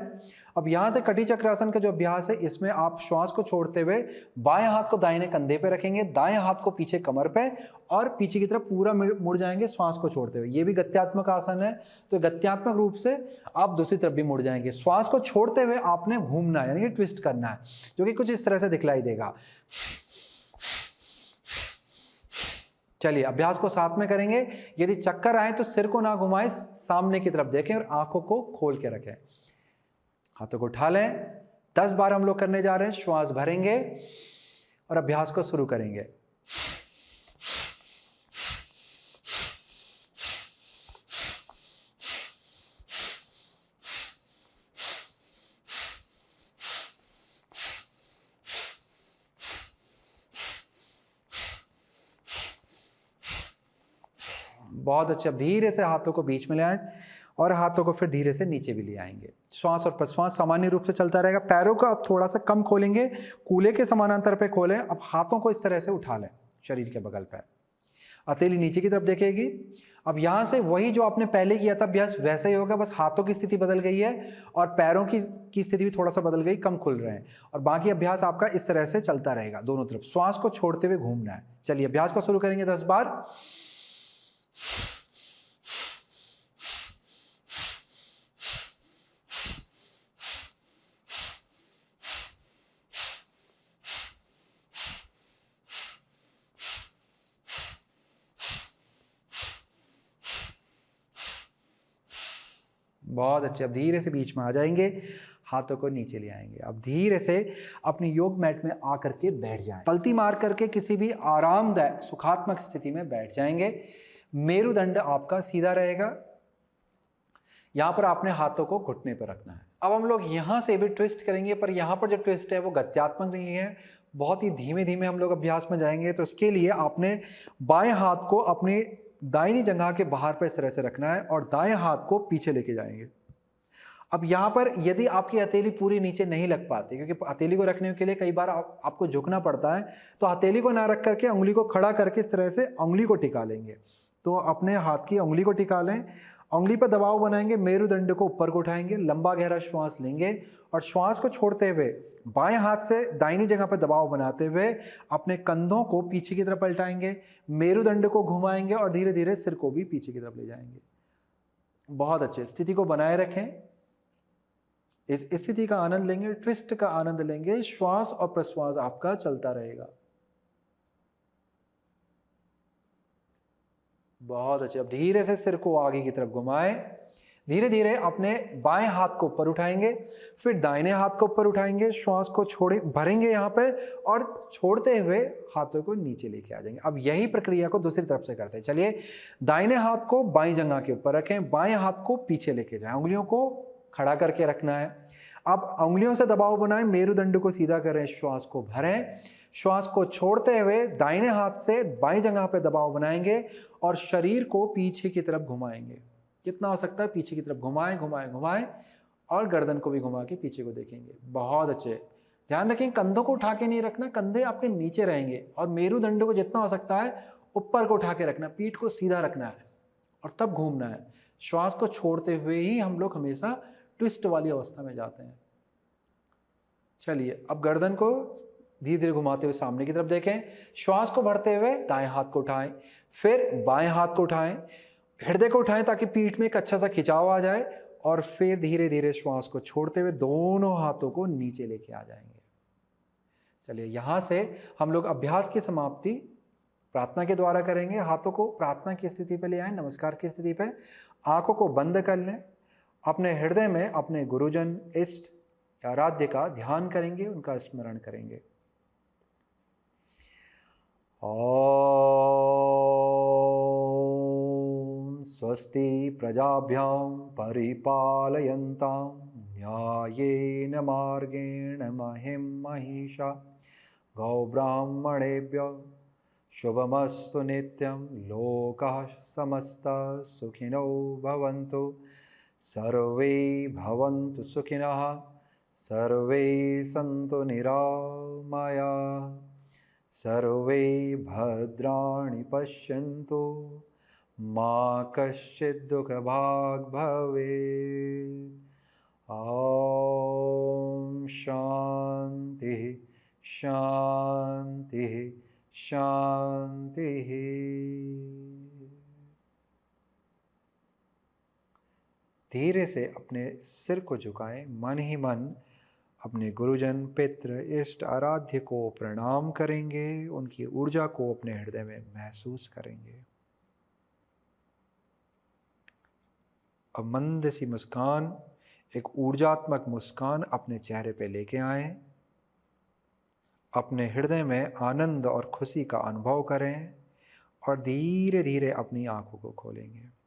अब यहाँ से कटी चक्रासन का जो अभ्यास है, इसमें आप श्वास को छोड़ते हुए बाएं हाथ को दाहिने कंधे पे रखेंगे, दाएं हाथ को पीछे कमर पे और पीछे की तरफ पूरा मुड़ जाएंगे श्वास को छोड़ते हुए। ये भी गत्यात्मक आसन है, तो गत्यात्मक रूप से आप दूसरी तरफ भी मुड़ जाएंगे। श्वास को छोड़ते हुए आपने घूमना है, यानी कि ट्विस्ट करना है, जो कि कुछ इस तरह से दिखलाई देगा। चलिए अभ्यास को साथ में करेंगे। यदि चक्कर आए तो सिर को ना घुमाएं, सामने की तरफ देखें और आंखों को खोल के रखें। हाथों को उठा लें। 10 बार हम लोग करने जा रहे हैं। श्वास भरेंगे और अभ्यास को शुरू करेंगे। बहुत अच्छे। अब धीरे से हाथों को बीच में ले आए और हाथों को फिर धीरे से नीचे भी ले आएंगे। श्वास और प्रश्वास सामान्य रूप से चलता रहेगा। पैरों को आप थोड़ा सा कम खोलेंगे, कूल्हे के समानांतर पे खोलें। अब हाथों को इस तरह से उठा लें शरीर के बगल पे, हथेली नीचे की तरफ देखेगी। अब यहाँ से वही जो आपने पहले किया था अभ्यास वैसे ही होगा, बस हाथों की स्थिति बदल गई है और पैरों की स्थिति भी थोड़ा सा बदल गई, कम खुल रहे हैं। और बाकी अभ्यास आपका इस तरह से चलता रहेगा दोनों तरफ। श्वास को छोड़ते हुए घूमना है। चलिए अभ्यास को शुरू करेंगे 10 बार। बहुत अच्छे। अब धीरे से बीच में आ जाएंगे, हाथों को नीचे ले आएंगे। अब धीरे से अपनी योग मैट में आकर के बैठ जाएं। पलटी मार करके किसी भी आरामदायक सुखात्मक स्थिति में बैठ जाएंगे। मेरुदंड आपका सीधा रहेगा। यहां पर आपने हाथों को घुटने पर रखना है। अब हम लोग यहां से भी ट्विस्ट करेंगे, पर यहां पर जो ट्विस्ट है वो गत्यात्मक नहीं है, बहुत ही धीमे धीमे हम लोग अभ्यास में जाएंगे। तो इसके लिए आपने बाएं हाथ को अपनी दाहिनी जंघा के बाहर पर इस तरह से रखना है और दाएं हाथ को पीछे लेके जाएंगे। अब यहाँ पर यदि आपकी हथेली पूरी नीचे नहीं लग पाती, क्योंकि हथेली को रखने के लिए कई बार आपको झुकना पड़ता है, तो हथेली को ना रख करके उंगली को खड़ा करके इस तरह से उंगली को टिका लेंगे। तो अपने हाथ की उंगली को टिका लें, उंगली पर दबाव बनाएंगे, मेरुदंड को ऊपर को उठाएंगे, लंबा गहरा श्वास लेंगे और श्वास को छोड़ते हुए बाएं हाथ से दाहिनी जगह पर दबाव बनाते हुए अपने कंधों को पीछे की तरफ पलटाएंगे, मेरुदंड को घुमाएंगे और धीरे धीरे सिर को भी पीछे की तरफ ले जाएंगे। बहुत अच्छे। स्थिति को बनाए रखें। इस स्थिति का आनंद लेंगे, ट्विस्ट का आनंद लेंगे। श्वास और प्रश्वास आपका चलता रहेगा। बहुत अच्छे। अब धीरे से सिर को आगे की तरफ घुमाएं। धीरे धीरे अपने बाएं हाथ को ऊपर उठाएंगे, फिर दाहिने हाथ को ऊपर उठाएंगे, श्वास को छोड़े भरेंगे यहाँ पे और छोड़ते हुए हाथों को नीचे लेके आ जाएंगे। अब यही प्रक्रिया को दूसरी तरफ से करते हैं। चलिए दाहिने हाथ को बाईं जंघा के ऊपर रखें, बाएं हाथ को पीछे लेके जाएं, उंगलियों को खड़ा करके रखना है। अब उंगलियों से दबाव बनाएं, मेरुदंड को सीधा करें, श्वास को भरें, श्वास को छोड़ते हुए दाहिने हाथ से बाईं जगह पे दबाव बनाएंगे और शरीर को पीछे की तरफ घुमाएंगे। कितना हो सकता है पीछे की तरफ घुमाएं घुमाएं घुमाएं और गर्दन को भी घुमा के पीछे को देखेंगे। बहुत अच्छे। ध्यान रखें कंधों को उठा के नहीं रखना, कंधे आपके नीचे रहेंगे और मेरुदंड को जितना हो सकता है ऊपर को उठा के रखना, पीठ को सीधा रखना है और तब घूमना है। श्वास को छोड़ते हुए ही हम लोग हमेशा ट्विस्ट वाली अवस्था में जाते हैं। चलिए अब गर्दन को धीरे धीरे घुमाते हुए सामने की तरफ देखें। श्वास को भरते हुए दाएं हाथ को उठाएं, फिर बाएं हाथ को उठाएं, हृदय को उठाएं ताकि पीठ में एक अच्छा सा खिंचाव आ जाए और फिर धीरे धीरे श्वास को छोड़ते हुए दोनों हाथों को नीचे लेके आ जाएंगे। चलिए यहां से हम लोग अभ्यास की समाप्ति प्रार्थना के द्वारा करेंगे। हाथों को प्रार्थना की स्थिति पे ले आएं, नमस्कार की स्थिति पे। आंखों को बंद कर लें। अपने हृदय में अपने गुरुजन, इष्ट, आराध्य का ध्यान करेंगे, उनका स्मरण करेंगे। ओम स्वस्ति प्रजाभ्यां परिपालयन्तां न्यायेन मार्गेण महीं महिषा गौब्राह्मणेभ्यः शुभमस्तु नित्यं। लोकाः समस्ताः सुखिनो भवन्तु, सर्वे भवन्तु सुखिनः, सर्वे सन्तु निरामयाः, सर्वे भद्राणि पश्यन्तु, मा कश्चित् दुःखभाग् भवेत्। ॐ शान्तिः शान्तिः शान्तिः। धीरे से अपने सिर को झुकाएं, मन ही मन अपने गुरुजन, पितृ, इष्ट, आराध्य को प्रणाम करेंगे, उनकी ऊर्जा को अपने हृदय में महसूस करेंगे। अब मंद सी मुस्कान, एक ऊर्जात्मक मुस्कान अपने चेहरे पे लेके आएं। अपने हृदय में आनंद और खुशी का अनुभव करें और धीरे धीरे अपनी आंखों को खोलेंगे।